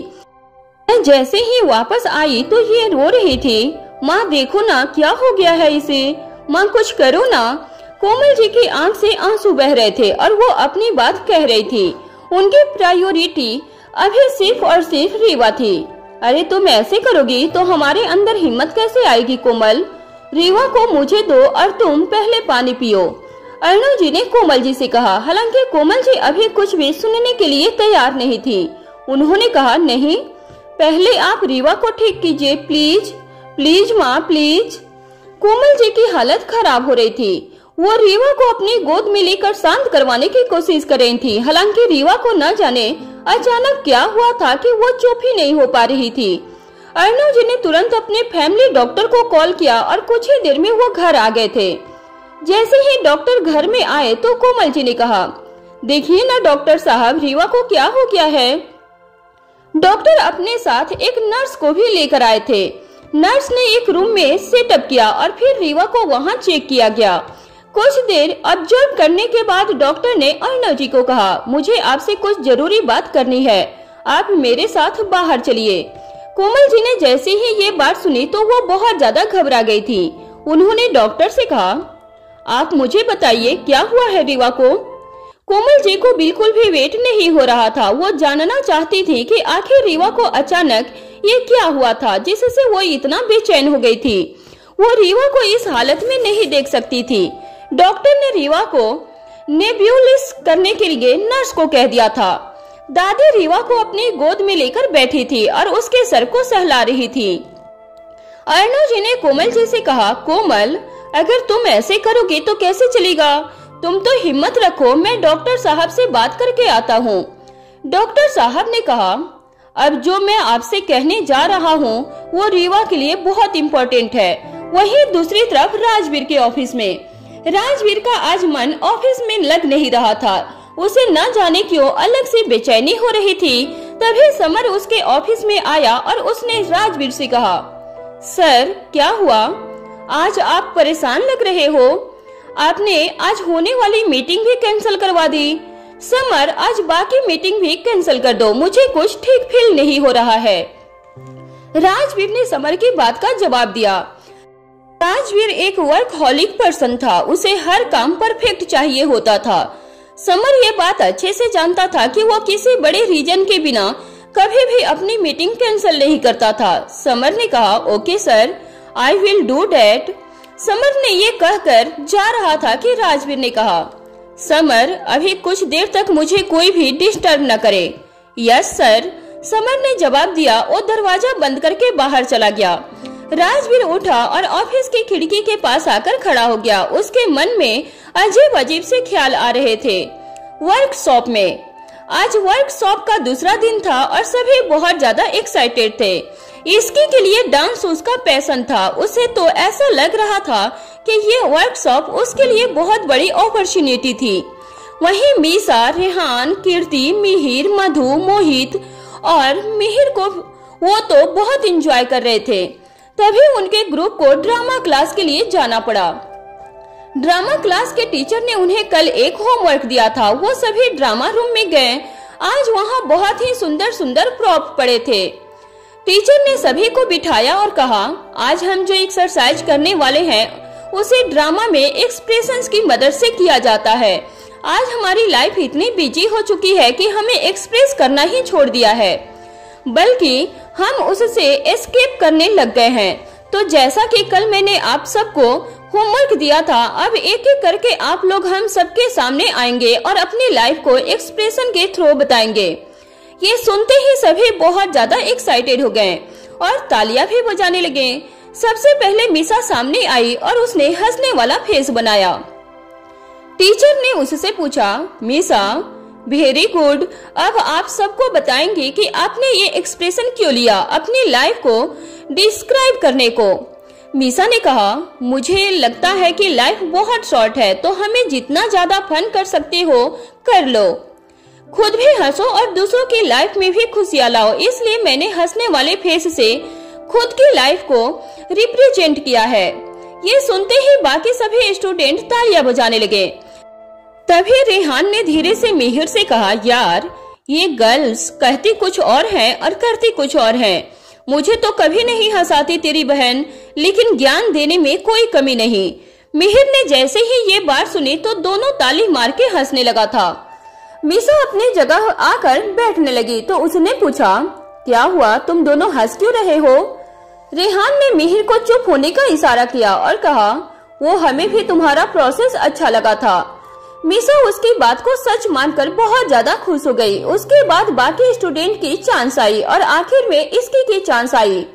मैं जैसे ही वापस आई तो ये रो रही थी। माँ देखो ना क्या हो गया है इसे, माँ कुछ करो ना। कोमल जी की आंख से आंसू बह रहे थे और वो अपनी बात कह रही थी। उनकी प्रायोरिटी अभी सिर्फ और सिर्फ रीवा थी। अरे तुम ऐसे करोगी तो हमारे अंदर हिम्मत कैसे आएगी कोमल? रीवा को मुझे दो और तुम पहले पानी पियो, अर्णव जी ने कोमल जी से कहा। हालांकि कोमल जी अभी कुछ भी सुनने के लिए तैयार नहीं थी। उन्होंने कहा, नहीं, पहले आप रीवा को ठीक कीजिए प्लीज, प्लीज माँ प्लीज। कोमल जी की हालत खराब हो रही थी। वो रीवा को अपनी गोद में लेकर शांत करवाने की कोशिश कर रही थी। हालांकि रीवा को न जाने अचानक क्या हुआ था कि वो चुप ही नहीं हो पा रही थी। अर्णव जी ने तुरंत अपने फैमिली डॉक्टर को कॉल किया और कुछ ही देर में वो घर आ गए थे। जैसे ही डॉक्टर घर में आए तो कोमल जी ने कहा, देखिए ना डॉक्टर साहब, रीवा को क्या हो गया है। डॉक्टर अपने साथ एक नर्स को भी लेकर आए थे। नर्स ने एक रूम में सेटअप किया और फिर रीवा को वहां चेक किया गया। कुछ देर ऑब्जर्व करने के बाद डॉक्टर ने अर्णव जी को कहा, मुझे आपसे कुछ जरूरी बात करनी है, आप मेरे साथ बाहर चलिए। कोमल जी ने जैसे ही ये बात सुनी तो वो बहुत ज्यादा घबरा गई थी। उन्होंने डॉक्टर से कहा, आप मुझे बताइए क्या हुआ है रीवा को। कोमल जी को बिल्कुल भी वेट नहीं हो रहा था। वो जानना चाहती थी कि आखिर रीवा को अचानक ये क्या हुआ था जिससे वो इतना बेचैन हो गई थी। वो रीवा को इस हालत में नहीं देख सकती थी। डॉक्टर ने रीवा को नेब्यूलिस करने के लिए नर्स को कह दिया था। दादी रीवा को अपनी गोद में लेकर बैठी थी और उसके सर को सहला रही थी। अर्णव जी ने कोमल जी से कहा, कोमल, अगर तुम ऐसे करोगे तो कैसे चलेगा। तुम तो हिम्मत रखो, मैं डॉक्टर साहब से बात करके आता हूँ। डॉक्टर साहब ने कहा, अब जो मैं आपसे कहने जा रहा हूँ वो रीवा के लिए बहुत इम्पोर्टेंट है। वहीं दूसरी तरफ राजवीर के ऑफिस में राजवीर का आज मन ऑफिस में लग नहीं रहा था। उसे न जाने क्यों अलग से बेचैनी हो रही थी। तभी समर उसके ऑफिस में आया और उसने राजवीर से कहा, सर क्या हुआ, आज आप परेशान लग रहे हो। आपने आज होने वाली मीटिंग भी कैंसिल करवा दी। समर, आज बाकी मीटिंग भी कैंसिल कर दो, मुझे कुछ ठीक फील नहीं हो रहा है। राजवीर ने समर की बात का जवाब दिया। राजवीर एक वर्कहॉलिक पर्सन था, उसे हर काम परफेक्ट चाहिए होता था। समर ये बात अच्छे से जानता था कि वो किसी बड़े रीजन के बिना कभी भी अपनी मीटिंग कैंसिल नहीं करता था। समर ने कहा, okay sir, I will do that. Summer ने ये कहकर जा रहा था कि राजवीर ने कहा, समर, अभी कुछ देर तक मुझे कोई भी डिस्टर्ब न करे। यस सर, समर ने जवाब दिया और दरवाजा बंद करके बाहर चला गया। राजवीर उठा और ऑफिस की खिड़की के पास आकर खड़ा हो गया। उसके मन में अजीब अजीब से ख्याल आ रहे थे। वर्कशॉप में आज वर्कशॉप का दूसरा दिन था और सभी बहुत ज्यादा एक्साइटेड थे। इसकी के लिए डांस उसका पैशन था। उसे तो ऐसा लग रहा था कि ये वर्कशॉप उसके लिए बहुत बड़ी अपॉर्चुनिटी थी। वहीं मीसा, रेहान, कीर्ति, मिहिर, मधु, मोहित और मिहिर को वो तो बहुत एंजॉय कर रहे थे। तभी उनके ग्रुप को ड्रामा क्लास के लिए जाना पड़ा। ड्रामा क्लास के टीचर ने उन्हें कल एक होमवर्क दिया था। वो सभी ड्रामा रूम में गए। आज वहाँ बहुत ही सुंदर सुंदर प्रॉप पड़े थे। टीचर ने सभी को बिठाया और कहा, आज हम जो एक्सरसाइज करने वाले हैं उसे ड्रामा में एक्सप्रेशंस की मदद से किया जाता है। आज हमारी लाइफ इतनी बिजी हो चुकी है कि हमें एक्सप्रेस करना ही छोड़ दिया है, बल्कि हम उससे एस्केप करने लग गए हैं। तो जैसा कि कल मैंने आप सबको होमवर्क दिया था, अब एक एक करके आप लोग हम सबके सामने आएंगे और अपनी लाइफ को एक्सप्रेशन के थ्रू बताएंगे। ये सुनते ही सभी बहुत ज्यादा एक्साइटेड हो गए और तालियां भी बजाने लगे। सबसे पहले मीसा सामने आई और उसने हंसने वाला फेस बनाया। टीचर ने उससे पूछा, मीसा, वेरी गुड, अब आप सबको बताएंगे कि आपने ये एक्सप्रेशन क्यों लिया अपनी लाइफ को डिस्क्राइब करने को। मीसा ने कहा, मुझे लगता है कि लाइफ बहुत शॉर्ट है, तो हमें जितना ज्यादा फन कर सकते हो कर लो। खुद भी हंसो और दूसरों की लाइफ में भी खुशियां लाओ। इसलिए मैंने हंसने वाले फेस से खुद की लाइफ को रिप्रेजेंट किया है। ये सुनते ही बाकी सभी स्टूडेंट तालियां बजाने लगे। तभी रेहान ने धीरे से मिहिर से कहा, यार ये गर्ल्स कहती कुछ और है और करती कुछ और है। मुझे तो कभी नहीं हंसाती तेरी बहन, लेकिन ज्ञान देने में कोई कमी नहीं। मिहिर ने जैसे ही ये बात सुनी तो दोनों ताली मार के हंसने लगा था। मीसा अपनी जगह आकर बैठने लगी तो उसने पूछा, क्या हुआ, तुम दोनों हंस क्यों रहे हो। रेहान ने मिहिर को चुप होने का इशारा किया और कहा, वो हमें भी तुम्हारा प्रोसेस अच्छा लगा था। मीसा उसकी बात को सच मानकर बहुत ज्यादा खुश हो गई। उसके बाद बाकी स्टूडेंट की चांस आई और आखिर में इसकी की चांस आई।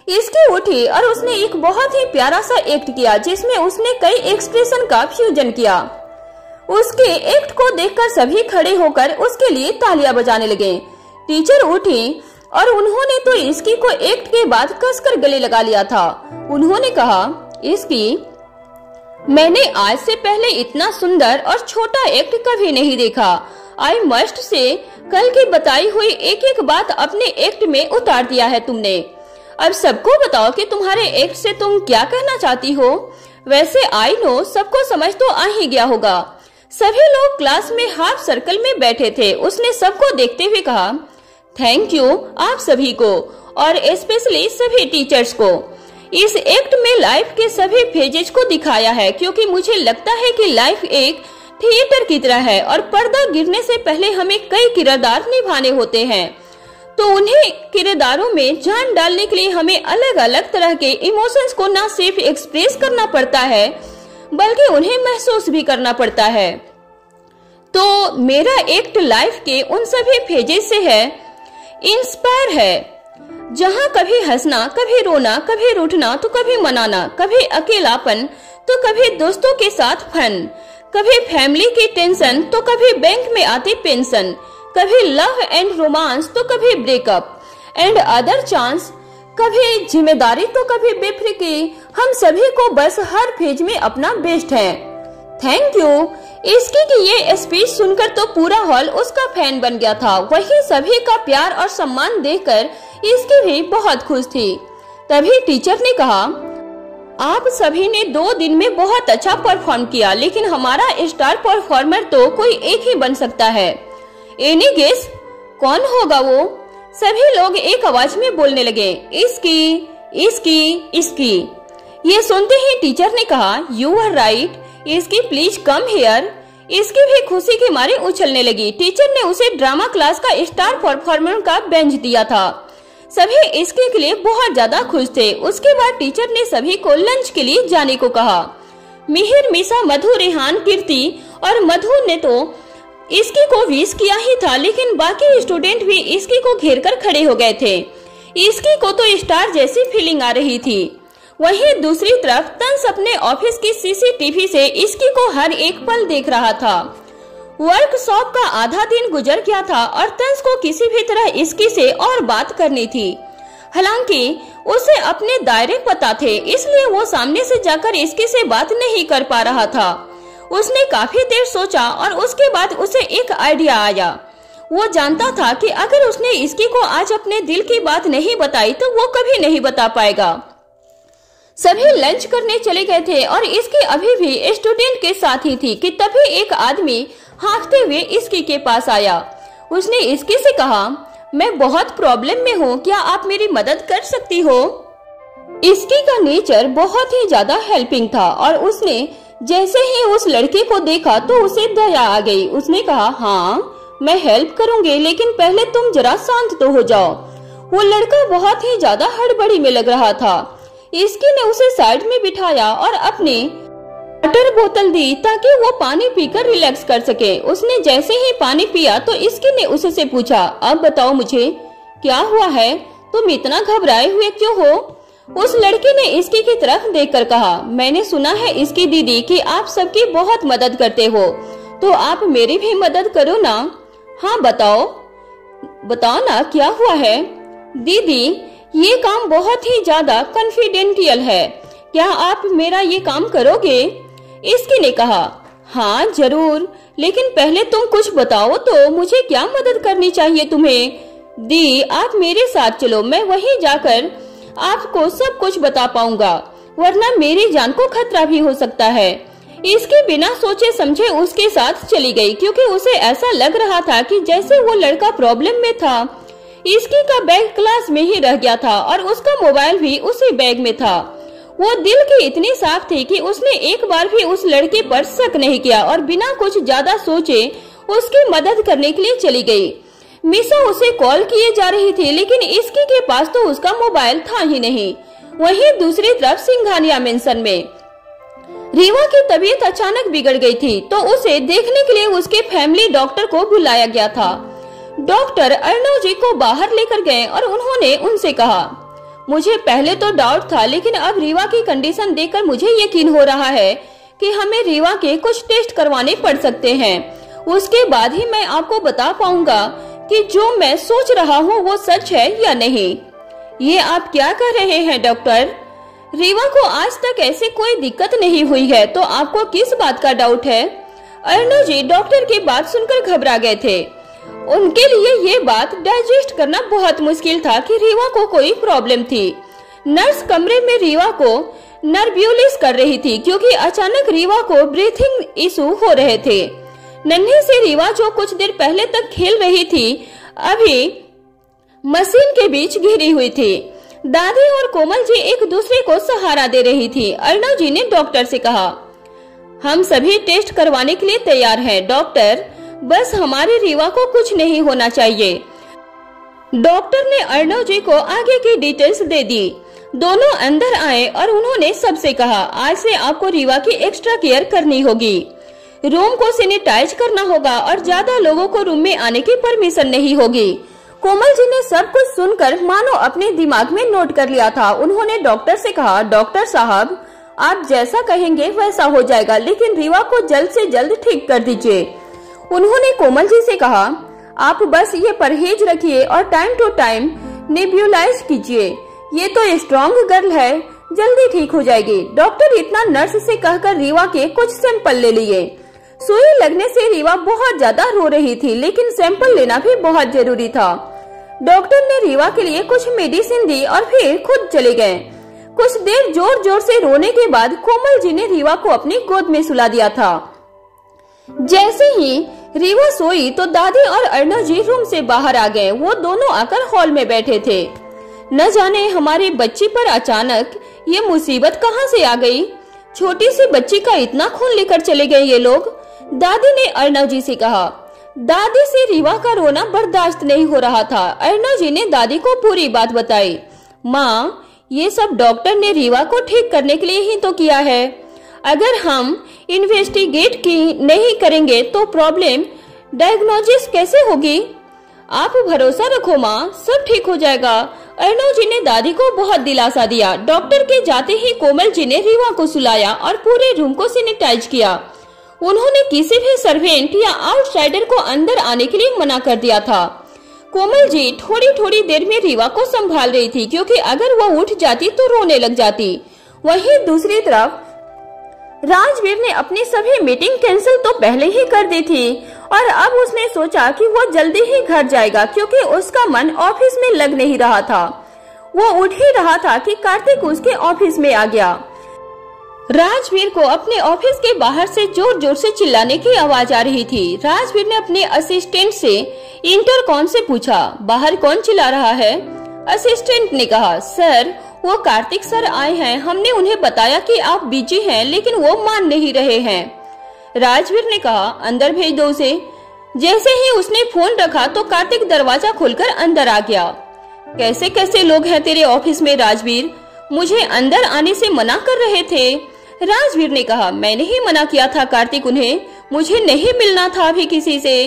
इसकी उठी और उसने एक बहुत ही प्यारा सा एक्ट किया जिसमें उसने कई एक्सप्रेशन का फ्यूजन किया। उसके एक्ट को देखकर सभी खड़े होकर उसके लिए तालियां बजाने लगे। टीचर उठी और उन्होंने तो इसकी को एक्ट के बाद कसकर गले लगा लिया था। उन्होंने कहा, इसकी मैंने आज से पहले इतना सुंदर और छोटा एक्ट कभी नहीं देखा। आई मस्ट से कल की बताई हुई एक एक बात अपने एक्ट में उतार दिया है तुमने। अब सबको बताओ कि तुम्हारे एक्ट से तुम क्या कहना चाहती हो। वैसे आई नो सबको समझ तो आ ही गया होगा। सभी लोग क्लास में हाफ सर्कल में बैठे थे। उसने सबको देखते हुए कहा, थैंक यू आप सभी को और स्पेशली सभी टीचर्स को। इस एक्ट में लाइफ के सभी फेजेस को दिखाया है क्योंकि मुझे लगता है कि लाइफ एक थिएटर की तरह है और पर्दा गिरने से पहले हमें कई किरदार निभाने होते हैं। तो उन्हें किरदारों में जान डालने के लिए हमें अलग अलग तरह के इमोशंस को न सिर्फ एक्सप्रेस करना पड़ता है बल्कि उन्हें महसूस भी करना पड़ता है। तो मेरा एक्ट लाइफ के उन सभी फेजेस से है, इंस्पायर है, जहाँ कभी हंसना, कभी रोना, कभी रूठना तो कभी मनाना, कभी अकेलापन तो कभी दोस्तों के साथ फन, कभी फैमिली की टेंशन तो कभी बैंक में आती पेंशन, कभी लव एंड रोमांस तो कभी ब्रेकअप एंड अदर चांस, कभी जिम्मेदारी तो कभी बेफिक्री। हम सभी को बस हर फेज में अपना बेस्ट है। Thank you. इसकी की ये स्पीच सुनकर तो पूरा हॉल उसका फैन बन गया था। वही सभी का प्यार और सम्मान देखकर इसकी भी बहुत खुश थी। तभी टीचर ने कहा, आप सभी ने 2 दिन में बहुत अच्छा परफॉर्म किया, लेकिन हमारा स्टार परफॉर्मर तो कोई एक ही बन सकता है। एनी गेस कौन होगा वो? सभी लोग एक आवाज में बोलने लगे, इसकी, इसकी, इसकी। ये सुनते ही टीचर ने कहा, यू आर राइट, इसकी प्लीज कम हियर। इसकी भी खुशी के मारे उछलने लगी। टीचर ने उसे ड्रामा क्लास का स्टार परफॉर्मर का बेंच दिया था। सभी इसके के लिए बहुत ज्यादा खुश थे। उसके बाद टीचर ने सभी को लंच के लिए जाने को कहा। मिहिर, मिशा, मधु, रेहान, कीर्ति और मधु ने तो इसकी को विश किया ही था, लेकिन बाकी स्टूडेंट भी इसकी को घेर कर खड़े हो गए थे। इसकी को तो स्टार जैसी फीलिंग आ रही थी। वहीं दूसरी तरफ तंस अपने ऑफिस की सीसीटीवी से इसकी को हर एक पल देख रहा था। वर्कशॉप का आधा दिन गुजर गया था और तंस को किसी भी तरह इसकी से और बात करनी थी। हालांकि उसे अपने दायरे पता थे, इसलिए वो सामने से जाकर इसकी से बात नहीं कर पा रहा था। उसने काफी देर सोचा और उसके बाद उसे एक आइडिया आया। वो जानता था कि अगर उसने इसकी को आज अपने दिल की बात नहीं बताई तो वो कभी नहीं बता पाएगा। सभी लंच करने चले गए थे और इसकी अभी भी स्टूडेंट के साथ ही थी कि तभी एक आदमी हाँफते हुए इसकी के पास आया। उसने इसकी से कहा, मैं बहुत प्रॉब्लम में हूँ, क्या आप मेरी मदद कर सकती हो? इसकी का नेचर बहुत ही ज्यादा हेल्पिंग था और उसने जैसे ही उस लड़के को देखा तो उसे दया आ गई। उसने कहा, हाँ मैं हेल्प करूंगी, लेकिन पहले तुम जरा शांत तो हो जाओ। वो लड़का बहुत ही ज्यादा हड़बड़ी में लग रहा था। इसकी ने उसे साइड में बिठाया और अपनी वाटर बोतल दी ताकि वो पानी पीकर रिलैक्स कर सके। उसने जैसे ही पानी पिया तो इसकी ने उससे पूछा, अब बताओ मुझे क्या हुआ है, तुम इतना घबराए हुए क्यों हो? उस लड़के ने इसकी की तरफ देखकर कहा, मैंने सुना है इसकी दीदी कि आप सबकी बहुत मदद करते हो, तो आप मेरी भी मदद करो ना। हाँ बताओ ना क्या हुआ है? दीदी ये काम बहुत ही ज्यादा कॉन्फिडेंशियल है, क्या आप मेरा ये काम करोगे? इसकी ने कहा, हाँ जरूर, लेकिन पहले तुम कुछ बताओ तो मुझे क्या मदद करनी चाहिए तुम्हें? दी आप मेरे साथ चलो, मैं वहीं जाकर आपको सब कुछ बता पाऊंगा, वरना मेरी जान को खतरा भी हो सकता है। इसके बिना सोचे समझे उसके साथ चली गई क्योंकि उसे ऐसा लग रहा था कि जैसे वो लड़का प्रॉब्लम में था। इसकी का बैग क्लास में ही रह गया था और उसका मोबाइल भी उसी बैग में था। वो दिल की इतनी साफ थी कि उसने एक बार भी उस लड़के पर शक नहीं किया और बिना कुछ ज्यादा सोचे उसकी मदद करने के लिए चली गई। मिशा उसे कॉल किए जा रही थी, लेकिन इसकी के पास तो उसका मोबाइल था ही नहीं। वहीं दूसरी तरफ सिंघानिया मेंशन में रीवा की तबीयत अचानक बिगड़ गई थी, तो उसे देखने के लिए उसके फैमिली डॉक्टर को बुलाया गया था। डॉक्टर अर्णव जी को बाहर लेकर गए और उन्होंने उनसे कहा, मुझे पहले तो डाउट था, लेकिन अब रीवा की कंडीशन देखकर मुझे यकीन हो रहा है कि हमें रीवा के कुछ टेस्ट करवाने पड़ सकते हैं। उसके बाद ही मैं आपको बता पाऊंगा कि जो मैं सोच रहा हूँ वो सच है या नहीं। ये आप क्या कह रहे हैं डॉक्टर? रीवा को आज तक ऐसी कोई दिक्कत नहीं हुई है, तो आपको किस बात का डाउट है? अर्णव जी डॉक्टर की बात सुनकर घबरा गए थे। उनके लिए ये बात डाइजेस्ट करना बहुत मुश्किल था कि रीवा को कोई प्रॉब्लम थी। नर्स कमरे में रीवा को नर्व्यूलिस कर रही थी क्योंकि अचानक रीवा को ब्रीथिंग इशू हो रहे थे। नन्ही से रीवा जो कुछ देर पहले तक खेल रही थी, अभी मशीन के बीच घिरी हुई थी। दादी और कोमल जी एक दूसरे को सहारा दे रही थी। अर्णव जी ने डॉक्टर से कहा, हम सभी टेस्ट करवाने के लिए तैयार हैं डॉक्टर, बस हमारी रीवा को कुछ नहीं होना चाहिए। डॉक्टर ने अर्णव जी को आगे की डिटेल्स दे दी। दोनों अंदर आए और उन्होंने सबसे कहा, आज से आपको रीवा की एक्स्ट्रा केयर करनी होगी। रूम को सैनिटाइज करना होगा और ज्यादा लोगों को रूम में आने की परमिशन नहीं होगी। कोमल जी ने सब कुछ सुनकर मानो अपने दिमाग में नोट कर लिया था। उन्होंने डॉक्टर से कहा, डॉक्टर साहब आप जैसा कहेंगे वैसा हो जाएगा, लेकिन रीवा को जल्द से जल्द ठीक कर दीजिए। उन्होंने कोमल जी से कहा, आप बस ये परहेज रखिए और टाइम टू टाइम नेब्यूलाइज कीजिए। ये तो स्ट्रॉन्ग गर्ल है, जल्दी ठीक हो जाएगी। डॉक्टर इतना नर्स से कहकर रीवा के कुछ सैंपल ले लिए। सुई लगने से रीवा बहुत ज्यादा रो रही थी, लेकिन सैंपल लेना भी बहुत जरूरी था। डॉक्टर ने रीवा के लिए कुछ मेडिसिन दी और फिर खुद चले गए। कुछ देर जोर जोर से रोने के बाद कोमल जी ने रीवा को अपनी गोद में सुला दिया था। जैसे ही रीवा सोई तो दादी और अर्णव जी रूम से बाहर आ गए। वो दोनों आकर हॉल में बैठे थे। न जाने हमारी बच्ची पर अचानक ये मुसीबत कहाँ से आ गई। छोटी सी बच्ची का इतना खून लेकर चले गए ये लोग, दादी ने अर्णव जी से कहा। दादी से रीवा का रोना बर्दाश्त नहीं हो रहा था। अर्णव जी ने दादी को पूरी बात बताई। माँ, ये सब डॉक्टर ने रीवा को ठीक करने के लिए ही तो किया है। अगर हम इन्वेस्टिगेट नहीं करेंगे तो प्रॉब्लम डायग्नोसिस कैसे होगी? आप भरोसा रखो माँ, सब ठीक हो जाएगा। अर्णव जी ने दादी को बहुत दिलासा दिया। डॉक्टर के जाते ही कोमल जी ने रीवा को सुलाया और पूरे रूम को सैनिटाइज किया। उन्होंने किसी भी सर्वेंट या आउटसाइडर को अंदर आने के लिए मना कर दिया था। कोमल जी थोड़ी थोड़ी देर में रीवा को संभाल रही थी, क्योंकि अगर वो उठ जाती तो रोने लग जाती। वहीं दूसरी तरफ राजवीर ने अपनी सभी मीटिंग कैंसिल तो पहले ही कर दी थी और अब उसने सोचा कि वो जल्दी ही घर जाएगा, क्योंकि उसका मन ऑफिस में लग नहीं रहा था। वो उठ ही रहा था कि कार्तिक उसके ऑफिस में आ गया। राजवीर को अपने ऑफिस के बाहर से जोर जोर से चिल्लाने की आवाज आ रही थी। राजवीर ने अपने असिस्टेंट से इंटरकॉम से पूछा, बाहर कौन चिल्ला रहा है? असिस्टेंट ने कहा, सर वो कार्तिक सर आए हैं। हमने उन्हें बताया कि आप बिजी हैं, लेकिन वो मान नहीं रहे हैं। राजवीर ने कहा, अंदर भेज दो उसे। जैसे ही उसने फोन रखा तो कार्तिक दरवाजा खोलकर अंदर आ गया। कैसे कैसे लोग हैं तेरे ऑफिस में राजवीर? मुझे अंदर आने से मना कर रहे थे। राजवीर ने कहा, मैंने ही मना किया था कार्तिक, उन्हें मुझे नहीं मिलना था अभी किसी से।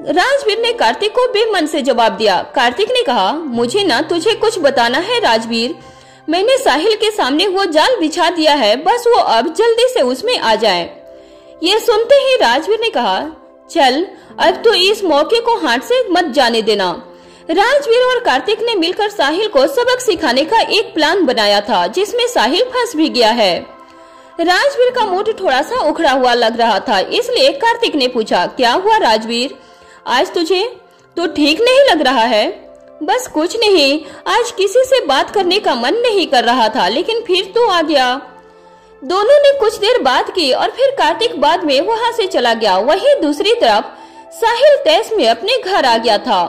राजवीर ने कार्तिक को बेमन से जवाब दिया। कार्तिक ने कहा, मुझे ना तुझे कुछ बताना है राजवीर। मैंने साहिल के सामने वो जाल बिछा दिया है, बस वो अब जल्दी से उसमें आ जाए। ये सुनते ही राजवीर ने कहा, चल अब तो इस मौके को हाथ से मत जाने देना। राजवीर और कार्तिक ने मिलकर साहिल को सबक सिखाने का एक प्लान बनाया था, जिसमें साहिल फंस भी गया है। राजवीर का मूड थोड़ा सा उखड़ा हुआ लग रहा था, इसलिए कार्तिक ने पूछा, क्या हुआ राजवीर? आज तुझे तो ठीक नहीं लग रहा है? बस कुछ नहीं, आज किसी से बात करने का मन नहीं कर रहा था, लेकिन फिर तो आ गया। दोनों ने कुछ देर बात की और फिर कार्तिक बाद में वहां से चला गया। वहीं दूसरी तरफ साहिल तैश में अपने घर आ गया था।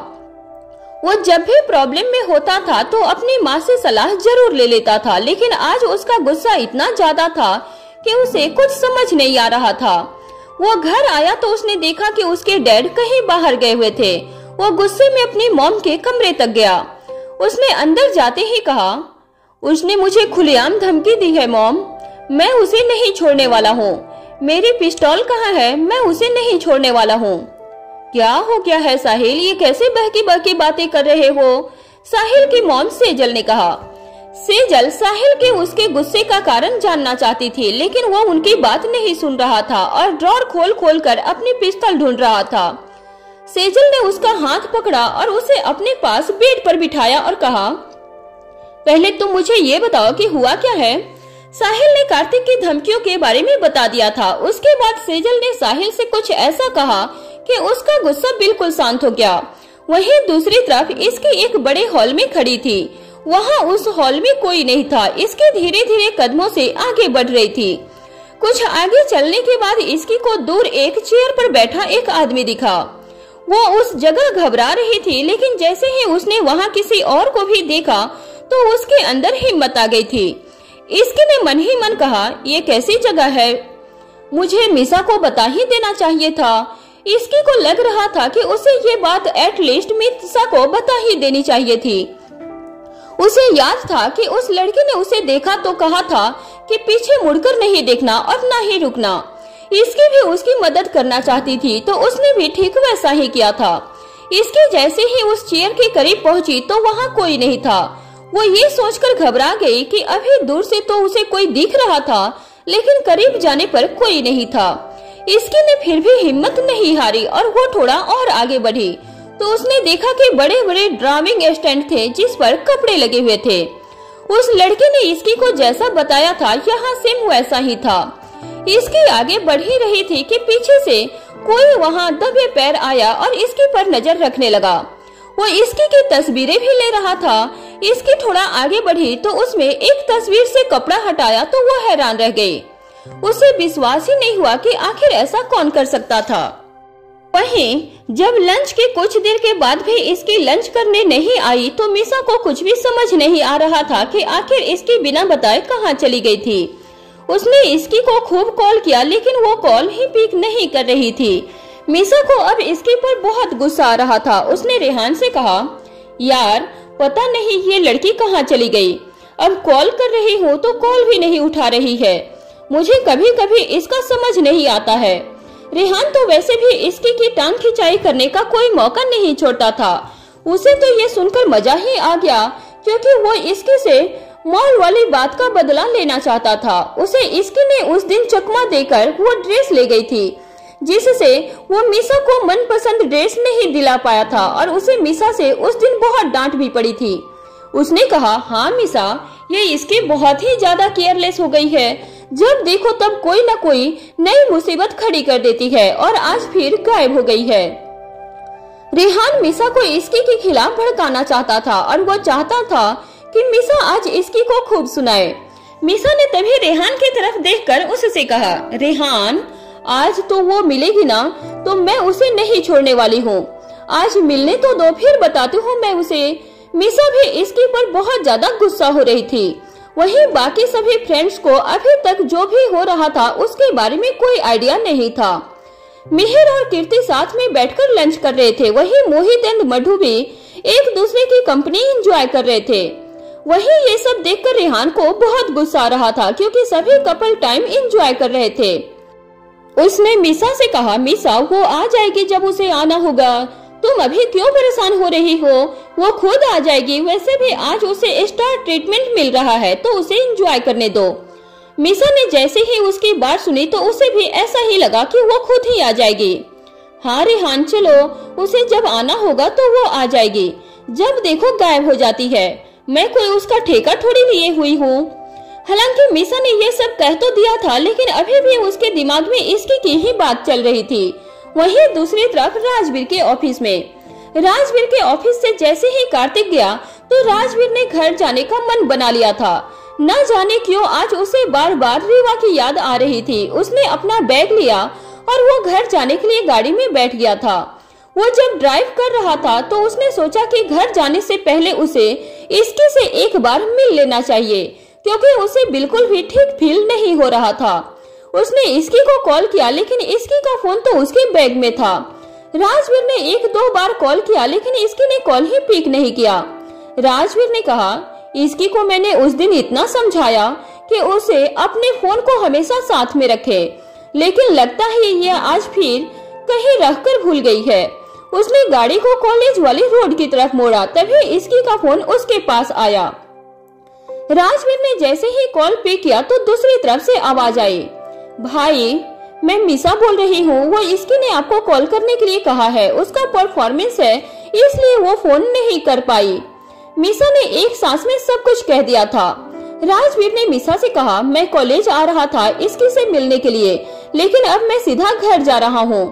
वो जब भी प्रॉब्लम में होता था तो अपनी माँ से सलाह जरूर ले लेता था, लेकिन आज उसका गुस्सा इतना ज्यादा था कि उसे कुछ समझ नहीं आ रहा था। वो घर आया तो उसने देखा कि उसके डैड कहीं बाहर गए हुए थे। वो गुस्से में अपनी मॉम के कमरे तक गया। उसने अंदर जाते ही कहा, उसने मुझे खुलेआम धमकी दी है मॉम, मैं उसे नहीं छोड़ने वाला हूँ। मेरी पिस्तौल कहाँ है? मैं उसे नहीं छोड़ने वाला हूँ। क्या हो गया है साहिल, ये कैसे बहकी बहकी बातें कर रहे हो? साहिल की मॉम सेजल ने कहा। सेजल साहिल के उसके गुस्से का कारण जानना चाहती थी, लेकिन वो उनकी बात नहीं सुन रहा था और ड्रॉर खोल खोल कर अपनी पिस्तौल ढूंढ रहा था। सेजल ने उसका हाथ पकड़ा और उसे अपने पास बेड पर बिठाया और कहा, पहले तुम मुझे ये बताओ कि हुआ क्या है। साहिल ने कार्तिक की धमकियों के बारे में बता दिया था। उसके बाद सेजल ने साहिल से कुछ ऐसा कहा कि उसका गुस्सा बिल्कुल शांत हो गया। वहीं दूसरी तरफ इसकी एक बड़े हॉल में खड़ी थी। वहाँ उस हॉल में कोई नहीं था। इसके धीरे धीरे कदमों से आगे बढ़ रही थी। कुछ आगे चलने के बाद इसकी को दूर एक चेयर पर बैठा एक आदमी दिखा। वो उस जगह घबरा रही थी, लेकिन जैसे ही उसने वहाँ किसी और को भी देखा तो उसके अंदर हिम्मत आ गई थी। इसके ने मन ही मन कहा, ये कैसी जगह है, मुझे मिसा को बता ही देना चाहिए था। इसकी को लग रहा था कि उसे ये बात एटलीस्ट मिसा को बता ही देनी चाहिए थी। उसे याद था कि उस लड़की ने उसे देखा तो कहा था कि पीछे मुड़कर नहीं देखना और ना ही रुकना। इसकी भी उसकी मदद करना चाहती थी तो उसने भी ठीक वैसा ही किया था। इसकी जैसे ही उस चेयर के करीब पहुंची तो वहाँ कोई नहीं था। वो ये सोचकर घबरा गई कि अभी दूर से तो उसे कोई दिख रहा था, लेकिन करीब जाने पर कोई नहीं था। इसकी ने फिर भी हिम्मत नहीं हारी और वो थोड़ा और आगे बढ़ी तो उसने देखा कि बड़े बड़े ड्राइंग स्टैंड थे जिस पर कपड़े लगे हुए थे। उस लड़के ने इसकी को जैसा बताया था यहाँ सेम वैसा ही था। इसकी आगे बढ़ ही रही थी कि पीछे से कोई वहाँ दबे पैर आया और इसके पर नजर रखने लगा। वो इसकी की तस्वीरें भी ले रहा था। इसकी थोड़ा आगे बढ़ी तो उसमें एक तस्वीर से कपड़ा हटाया तो वो हैरान रह गई। उसे विश्वास ही नहीं हुआ कि आखिर ऐसा कौन कर सकता था। वहीं जब लंच के कुछ देर के बाद भी इसकी लंच करने नहीं आई तो मिसा को कुछ भी समझ नहीं आ रहा था कि आखिर इसकी बिना बताए कहाँ चली गई थी। उसने इसकी को खूब कॉल किया, लेकिन वो कॉल ही पिक नहीं कर रही थी। मिसा को अब इसके पर बहुत गुस्सा आ रहा था। उसने रेहान से कहा, यार पता नहीं ये लड़की कहाँ चली गई। अब कॉल कर रही हूँ तो कॉल भी नहीं उठा रही है। मुझे कभी कभी इसका समझ नहीं आता है। रेहान तो वैसे भी इसकी की टांग खिंचाई करने का कोई मौका नहीं छोड़ता था। उसे तो ये सुनकर मजा ही आ गया, क्योंकि वो इसके से मॉल वाली बात का बदला लेना चाहता था। उसे इसकी ने उस दिन चकमा देकर वो ड्रेस ले गई थी, जिससे वो मिसा को मनपसंद ड्रेस नहीं दिला पाया था और उसे मिसा से उस दिन बहुत डांट भी पड़ी थी। उसने कहा, हाँ मिसा, ये इसकी बहुत ही ज्यादा केयरलेस हो गई है। जब देखो तब कोई न कोई नई मुसीबत खड़ी कर देती है और आज फिर गायब हो गई है। रेहान मिसा को इसकी के खिलाफ भड़काना चाहता था और वो चाहता था कि मिसा आज इसकी को खूब सुनाए। मिसा ने तभी रेहान की तरफ देखकर उससे कहा, रेहान आज तो वो मिलेगी ना तो मैं उसे नहीं छोड़ने वाली हूँ। आज मिलने तो दो, फिर बताती हूँ मैं उसे। मिसा भी इसके पर बहुत ज्यादा गुस्सा हो रही थी। वहीं बाकी सभी फ्रेंड्स को अभी तक जो भी हो रहा था उसके बारे में कोई आइडिया नहीं था। मिहिर और कीर्ति साथ में बैठकर लंच कर रहे थे। वहीं मोहित एंड मधु भी एक दूसरे की कंपनी एंजॉय कर रहे थे। वहीं ये सब देखकर रेहान को बहुत गुस्सा आ रहा था, क्योंकि सभी कपल टाइम एंजॉय कर रहे थे। उसने मिसा से कहा, मिसा वो आ जाएगी जब उसे आना होगा, तुम अभी क्यों परेशान हो रही हो, वो खुद आ जाएगी। वैसे भी आज उसे स्टार ट्रीटमेंट मिल रहा है तो उसे एंजॉय करने दो। मिसा ने जैसे ही उसकी बात सुनी तो उसे भी ऐसा ही लगा कि वो खुद ही आ जाएगी। हाँ रेहान चलो, उसे जब आना होगा तो वो आ जाएगी, जब देखो गायब हो जाती है। मैं कोई उसका ठेका थोड़ी लिए हुई हूँ। हालांकि मिसा ने ये सब कह तो दिया था, लेकिन अभी भी उसके दिमाग में इसकी की ही बात चल रही थी। वहीं दूसरी तरफ राजवीर के ऑफिस में, राजवीर के ऑफिस से जैसे ही कार्तिक गया तो राजवीर ने घर जाने का मन बना लिया था। न जाने क्यों आज उसे बार बार रीवा की याद आ रही थी। उसने अपना बैग लिया और वो घर जाने के लिए गाड़ी में बैठ गया था। वो जब ड्राइव कर रहा था तो उसने सोचा कि घर जाने से पहले उसे इसकी से एक बार मिल लेना चाहिए, क्योंकि उसे बिल्कुल भी ठीक फील नहीं हो रहा था। उसने इसकी को कॉल किया, लेकिन इसकी का फोन तो उसके बैग में था। राजवीर ने एक दो बार कॉल किया, लेकिन इसकी ने कॉल ही पिक नहीं किया। राजवीर ने कहा, इसकी को मैंने उस दिन इतना समझाया कि उसे अपने फोन को हमेशा साथ में रखे, लेकिन लगता है ये आज फिर कहीं रखकर भूल गई है। उसने गाड़ी को कॉलेज वाली रोड की तरफ मोड़ा, तभी इसकी का फोन उसके पास आया। राजवीर ने जैसे ही कॉल पे किया तो दूसरी तरफ से आवाज आई, भाई मैं मीसा बोल रही हूँ, वो इसकी ने आपको कॉल करने के लिए कहा है, उसका परफॉर्मेंस है इसलिए वो फोन नहीं कर पाई। मीसा ने एक सांस में सब कुछ कह दिया था। राजवीर ने मीसा से कहा, मैं कॉलेज आ रहा था इसकी से मिलने के लिए, लेकिन अब मैं सीधा घर जा रहा हूँ।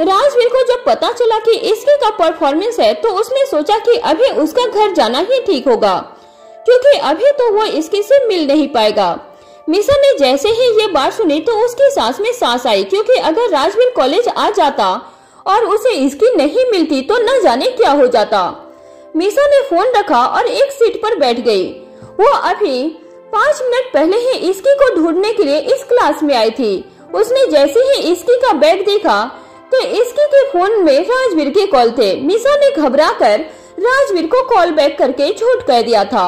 राजवीर को जब पता चला कि इसके का परफॉर्मेंस है तो उसने सोचा कि अभी उसका घर जाना ही ठीक होगा, क्योंकि अभी तो वो इसकी से मिल नहीं पाएगा। मीसा ने जैसे ही ये बात सुनी तो उसकी सांस में सांस आई, क्योंकि अगर राजवीर कॉलेज आ जाता और उसे इसकी नहीं मिलती तो न जाने क्या हो जाता। मीसा ने फोन रखा और एक सीट पर बैठ गई। वो अभी 5 मिनट पहले ही इसकी को ढूंढने के लिए इस क्लास में आई थी। उसने जैसे ही इसकी का बैग देखा तो इसकी के फोन में राजवीर के कॉल थे। मीसा ने घबराकर राजवीर को कॉल बैक करके झूठ कह दिया था।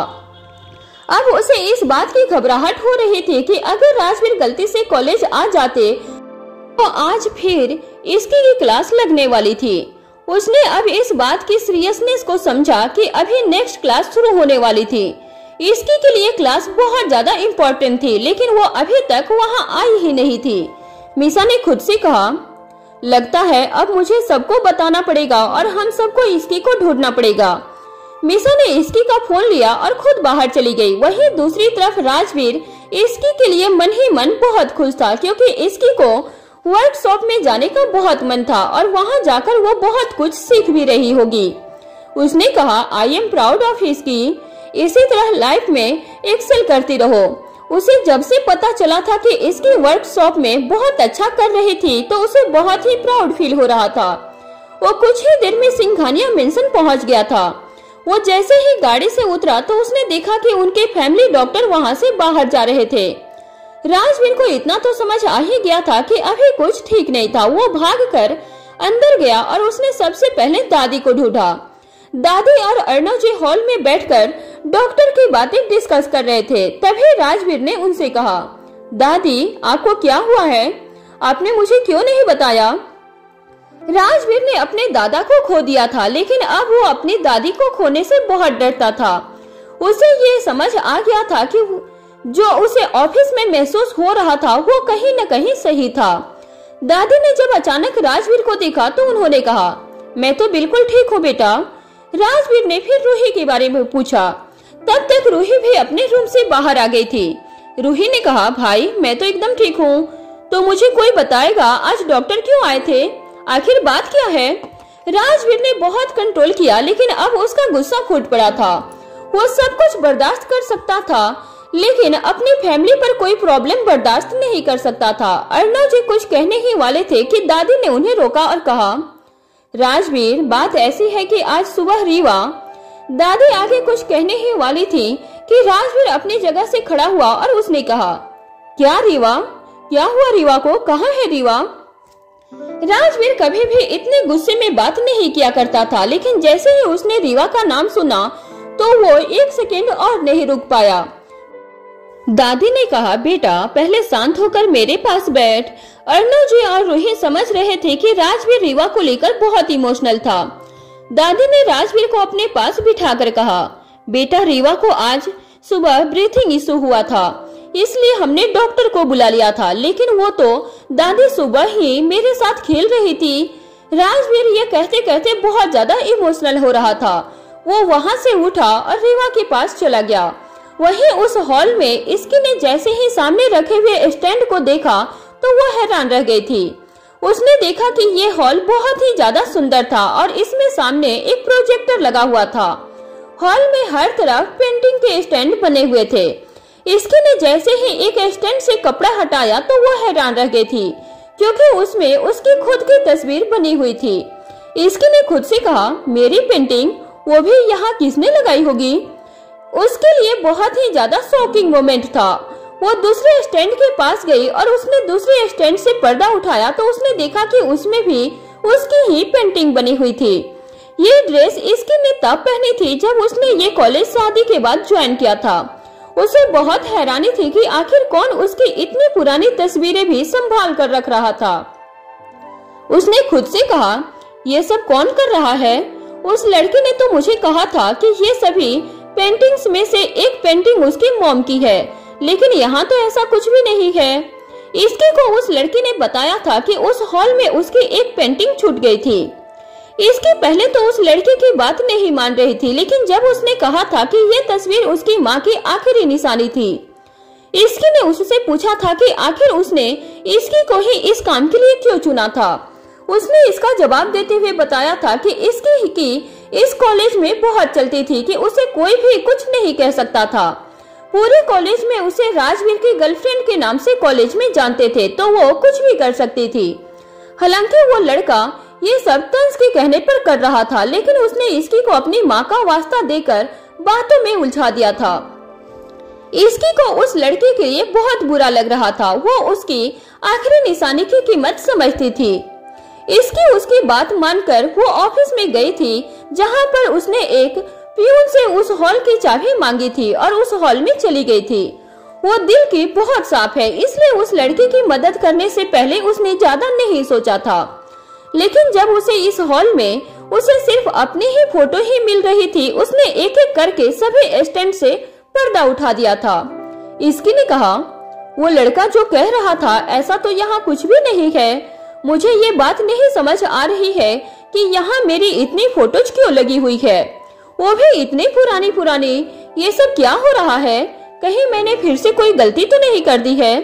अब उसे इस बात की घबराहट हो रही थी कि अगर राजवीर गलती से कॉलेज आ जाते तो आज फिर इसकी की क्लास लगने वाली थी। उसने अब इस बात की सीरियसनेस को समझा कि अभी नेक्स्ट क्लास शुरू होने वाली थी। इसकी के लिए क्लास बहुत ज्यादा इम्पोर्टेंट थी, लेकिन वो अभी तक वहाँ आई ही नहीं थी। मीसा ने खुद से कहा, लगता है अब मुझे सबको बताना पड़ेगा और हम सबको इसकी को ढूंढना पड़ेगा। मीसा ने इसकी का फोन लिया और खुद बाहर चली गई। वहीं दूसरी तरफ राजवीर इसकी के लिए मन ही मन बहुत खुश था, क्योंकि इसकी को वर्कशॉप में जाने का बहुत मन था और वहां जाकर वो बहुत कुछ सीख भी रही होगी। उसने कहा, आई एम प्राउड ऑफ इसकी, इसी तरह लाइफ में एक्सेल करती रहो। उसे जब से पता चला था कि इसकी वर्कशॉप में बहुत अच्छा कर रही थी तो उसे बहुत ही प्राउड फील हो रहा था। वो कुछ ही देर में सिंघानिया मेंशन पहुंच गया था। वो जैसे ही गाड़ी से उतरा तो उसने देखा कि उनके फैमिली डॉक्टर वहां से बाहर जा रहे थे। राजवीर को इतना तो समझ आ ही गया था कि अभी कुछ ठीक नहीं था। वो भागकर अंदर गया और उसने सबसे पहले दादी को ढूंढा। दादी और अर्णव जी हॉल में बैठकर डॉक्टर की बातें डिस्कस कर रहे थे। तभी राजवीर ने उनसे कहा, दादी आपको क्या हुआ है, आपने मुझे क्यों नहीं बताया। राजवीर ने अपने दादा को खो दिया था, लेकिन अब वो अपनी दादी को खोने से बहुत डरता था। उसे ये समझ आ गया था कि जो उसे ऑफिस में महसूस हो रहा था वो कहीं न कहीं सही था। दादी ने जब अचानक राजवीर को देखा तो उन्होंने कहा, मैं तो बिल्कुल ठीक हूँ बेटा। राजवीर ने फिर रूही के बारे में पूछा। तब तक रूही भी अपने रूम से बाहर आ गई थी। रूही ने कहा, भाई मैं तो एकदम ठीक हूँ, तो मुझे कोई बताएगा आज डॉक्टर क्यों आए थे, आखिर बात क्या है। राजवीर ने बहुत कंट्रोल किया, लेकिन अब उसका गुस्सा फूट पड़ा था। वो सब कुछ बर्दाश्त कर सकता था, लेकिन अपनी फैमिली पर कोई प्रॉब्लम बर्दाश्त नहीं कर सकता था। अर्णव जी कुछ कहने ही वाले थे कि दादी ने उन्हें रोका और कहा, राजवीर बात ऐसी है कि आज सुबह रीवा। दादी आगे कुछ कहने ही वाली थी कि राजवीर अपनी जगह से खड़ा हुआ और उसने कहा, क्या रीवा, क्या हुआ रीवा को, कहाँ है रीवा। राजवीर कभी भी इतने गुस्से में बात नहीं किया करता था, लेकिन जैसे ही उसने रीवा का नाम सुना तो वो 1 सेकेंड और नहीं रुक पाया। दादी ने कहा, बेटा पहले शांत होकर मेरे पास बैठ। अर्णव जी और रूही समझ रहे थे कि राजवीर रीवा को लेकर बहुत इमोशनल था। दादी ने राजवीर को अपने पास बिठाकर कहा, बेटा रीवा को आज सुबह ब्रीथिंग इशू हुआ था, इसलिए हमने डॉक्टर को बुला लिया था, लेकिन वो तो दादी सुबह ही मेरे साथ खेल रही थी। राजवीर ये कहते कहते बहुत ज्यादा इमोशनल हो रहा था। वो वहाँ से उठा और रीवा के पास चला गया। वहीं उस हॉल में इसकी ने जैसे ही सामने रखे हुए स्टैंड को देखा तो वो हैरान रह गई थी। उसने देखा कि ये हॉल बहुत ही ज्यादा सुंदर था और इसमें सामने एक प्रोजेक्टर लगा हुआ था। हॉल में हर तरफ पेंटिंग के स्टैंड बने हुए थे। इसकी ने जैसे ही एक स्टैंड से कपड़ा हटाया तो वो हैरान रह गई थी, क्योंकि उसमें उसकी खुद की तस्वीर बनी हुई थी। इसकी ने खुद से कहा, मेरी पेंटिंग, वो भी यहाँ किसने लगाई होगी। उसके लिए बहुत ही ज्यादा शॉकिंग मोमेंट था। वो दूसरे स्टैंड के पास गई और उसने दूसरे स्टैंड से पर्दा उठाया तो उसने देखा कि उसमें भी उसकी ही पेंटिंग बनी हुई थी। ये ड्रेस इसकी ने तब पहनी थी जब उसने ये कॉलेज शादी के बाद ज्वाइन किया था। उसे बहुत हैरानी थी कि आखिर कौन उसकी इतनी पुरानी तस्वीरें भी संभाल कर रख रहा था। उसने खुद से कहा, ये सब कौन कर रहा है। उस लड़की ने तो मुझे कहा था कि ये सभी पेंटिंग्स में से एक पेंटिंग उसकी मॉम की है, लेकिन यहाँ तो ऐसा कुछ भी नहीं है। इसकी को उस लड़की ने बताया था कि उस हॉल में उसकी एक पेंटिंग छूट गई थी। इसकी पहले तो उस लड़के की बात नहीं मान रही थी, लेकिन जब उसने कहा था कि ये तस्वीर उसकी माँ की आखिरी निशानी थी, इसकी ने उससे पूछा था कि आखिर उसने इसकी को ही इस काम के लिए क्यों चुना था। उसने इसका जवाब देते हुए बताया था कि इसकी की इस कॉलेज में बहुत चलती थी कि उसे कोई भी कुछ नहीं कह सकता था। पूरे कॉलेज में उसे राजवीर की गर्लफ्रेंड के नाम से कॉलेज में जानते थे, तो वो कुछ भी कर सकती थी। हालांकि वो लड़का ये सब तंज के कहने पर कर रहा था, लेकिन उसने इसकी को अपनी माँ का वास्ता देकर बातों में उलझा दिया था। इसकी को उस लड़के के लिए बहुत बुरा लग रहा था। वो उसकी आखिरी निशानी की कीमत समझती थी। इसकी उसकी बात मानकर वो ऑफिस में गई थी, जहाँ पर उसने एक पियून से उस हॉल की चाबी मांगी थी और उस हॉल में चली गई थी। वो दिल की बहुत साफ है, इसलिए उस लड़के की मदद करने से पहले उसने ज्यादा नहीं सोचा था। लेकिन जब उसे इस हॉल में उसे सिर्फ अपनी ही फोटो ही मिल रही थी, उसने एक एक करके सभी स्टैंड से पर्दा उठा दिया था। इसकी ने कहा, वो लड़का जो कह रहा था ऐसा तो यहाँ कुछ भी नहीं है। मुझे ये बात नहीं समझ आ रही है कि यहाँ मेरी इतनी फोटोज क्यों लगी हुई है, वो भी इतनी पुरानी पुरानी। ये सब क्या हो रहा है? कहीं मैंने फिर से कोई गलती तो नहीं कर दी है?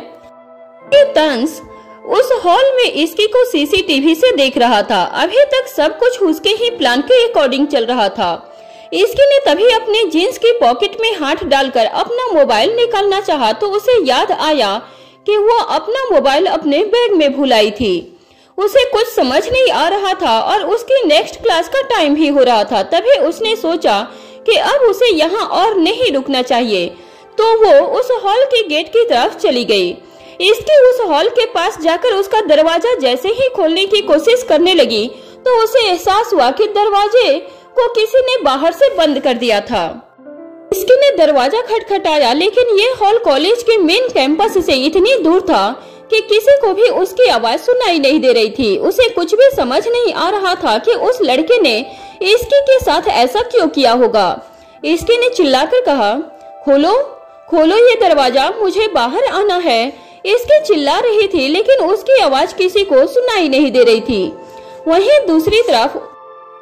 ये तंस उस हॉल में इसकी को सीसीटीवी से देख रहा था। अभी तक सब कुछ उसके ही प्लान के अकॉर्डिंग चल रहा था। इसकी ने तभी अपने जीन्स की पॉकेट में हाथ डालकर अपना मोबाइल निकालना चाहा तो उसे याद आया कि वो अपना मोबाइल अपने बैग में भुलाई थी। उसे कुछ समझ नहीं आ रहा था और उसकी नेक्स्ट क्लास का टाइम भी हो रहा था। तभी उसने सोचा कि अब उसे यहाँ और नहीं रुकना चाहिए, तो वो उस हॉल के गेट की तरफ चली गई। इसकी उस हॉल के पास जाकर उसका दरवाजा जैसे ही खोलने की कोशिश करने लगी तो उसे एहसास हुआ कि दरवाजे को किसी ने बाहर से बंद कर दिया था। इसकी ने दरवाजा खटखटाया, लेकिन ये हॉल कॉलेज के मेन कैंपस से इतनी दूर था कि किसी को भी उसकी आवाज सुनाई नहीं दे रही थी। उसे कुछ भी समझ नहीं आ रहा था कि उस लड़के ने इसकी के साथ ऐसा क्यों किया होगा। इसकी ने चिल्लाकर कहा, खोलो खोलो ये दरवाजा, मुझे बाहर आना है। इसकी चिल्ला रही थी, लेकिन उसकी आवाज किसी को सुनाई नहीं दे रही थी। वहीं दूसरी तरफ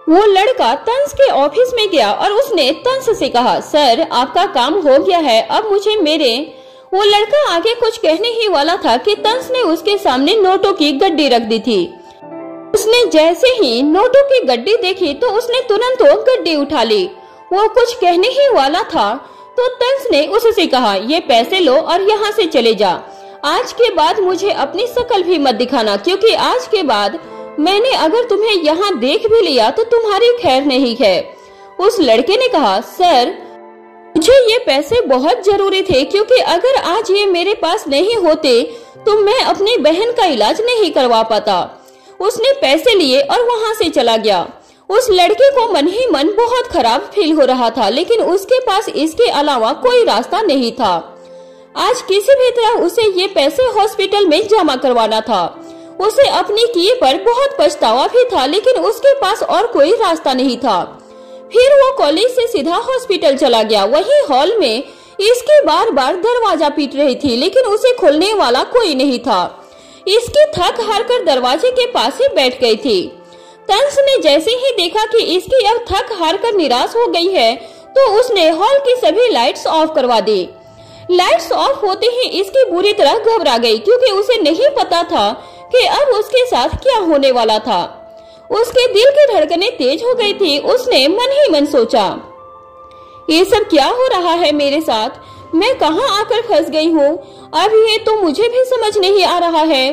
वो लड़का तंस के ऑफिस में गया और उसने तंस से कहा, सर आपका काम हो गया है, अब मुझे मेरे। वो लड़का आगे कुछ कहने ही वाला था कि तंस ने उसके सामने नोटों की गड्डी रख दी थी। उसने जैसे ही नोटों की गड्डी देखी तो उसने तुरंत वो गड्डी उठा ली। वो कुछ कहने ही वाला था तो तंस ने उससे कहा, ये पैसे लो और यहाँ से चले जा। आज के बाद मुझे अपनी शक्ल भी मत दिखाना, क्योंकि आज के बाद मैंने अगर तुम्हें यहाँ देख भी लिया तो तुम्हारी खैर नहीं है। उस लड़के ने कहा, सर मुझे ये पैसे बहुत जरूरी थे, क्योंकि अगर आज ये मेरे पास नहीं होते तो मैं अपनी बहन का इलाज नहीं करवा पाता। उसने पैसे लिए और वहाँ से चला गया। उस लड़के को मन ही मन बहुत खराब फील हो रहा था, लेकिन उसके पास इसके अलावा कोई रास्ता नहीं था। आज किसी भी तरह उसे ये पैसे हॉस्पिटल में जमा करवाना था। उसे अपने किए पर बहुत पछतावा भी था, लेकिन उसके पास और कोई रास्ता नहीं था। फिर वो कॉलेज से सीधा हॉस्पिटल चला गया। वही हॉल में इसकी बार बार दरवाजा पीट रही थी, लेकिन उसे खोलने वाला कोई नहीं था। इसकी थक हार कर दरवाजे के पास ही बैठ गई थी। तंस ने जैसे ही देखा कि इसकी अब थक हार कर निराश हो गई है तो उसने हॉल की सभी लाइट्स ऑफ करवा दी। लाइट्स ऑफ होते ही इसकी बुरी तरह घबरा गई, क्योंकि उसे नहीं पता था कि अब उसके साथ क्या होने वाला था। उसके दिल की धड़कनें तेज हो गई थी। उसने मन ही मन सोचा, ये सब क्या हो रहा है मेरे साथ? मैं कहाँ आकर फंस गई हूँ? अब ये तो मुझे भी समझ नहीं आ रहा है।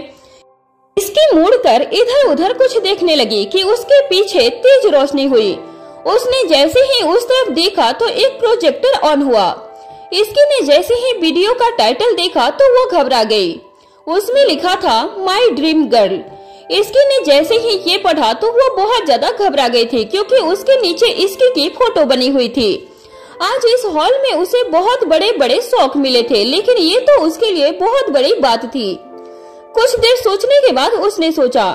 इसकी मुड़कर इधर उधर कुछ देखने लगी कि उसके पीछे तेज रोशनी हुई। उसने जैसे ही उस तरफ देखा तो एक प्रोजेक्टर ऑन हुआ। इसकी ने जैसे ही वीडियो का टाइटल देखा तो वो घबरा गई। उसमें लिखा था माई ड्रीम गर्ल। इसकी ने जैसे ही ये पढ़ा तो वो बहुत ज्यादा घबरा गई थी, क्योंकि उसके नीचे इसकी की फोटो बनी हुई थी। आज इस हॉल में उसे बहुत बड़े बड़े शौक मिले थे, लेकिन ये तो उसके लिए बहुत बड़ी बात थी। कुछ देर सोचने के बाद उसने सोचा,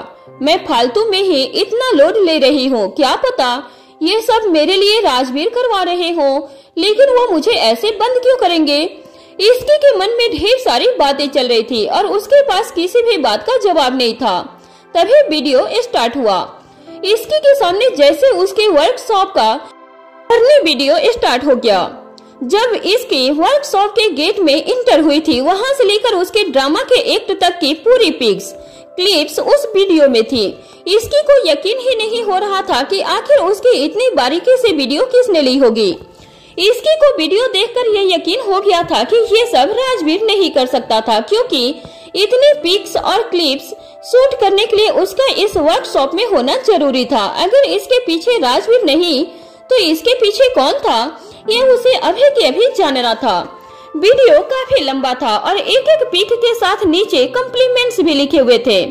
मैं फालतू में ही इतना लोड ले रही हूँ, क्या पता ये सब मेरे लिए राजवीर करवा रहे हो, लेकिन वो मुझे ऐसे बंद क्यों करेंगे? इसकी के मन में ढेर सारी बातें चल रही थी और उसके पास किसी भी बात का जवाब नहीं था। तभी वीडियो स्टार्ट हुआ। इसकी के सामने जैसे उसके वर्कशॉप का वीडियो स्टार्ट हो गया। जब इसकी वर्कशॉप के गेट में इंटर हुई थी, वहां से लेकर उसके ड्रामा के एक्ट तक की पूरी पिक्स क्लिप्स उस वीडियो में थी। इसकी को यकीन ही नहीं हो रहा था कि आखिर उसकी इतनी बारीकी से वीडियो किसने ली होगी। इसकी को वीडियो देखकर यह यकीन हो गया था कि ये सब राजवीर नहीं कर सकता था, क्योंकि इतनी पिक्स और क्लिप्स शूट करने के लिए उसका इस वर्कशॉप में होना जरूरी था। अगर इसके पीछे राजवीर नहीं तो इसके पीछे कौन था, ये उसे अभी के अभी जानना था। वीडियो काफी लंबा था और एक एक पिक के साथ नीचे कॉम्प्लीमेंट्स भी लिखे हुए थे।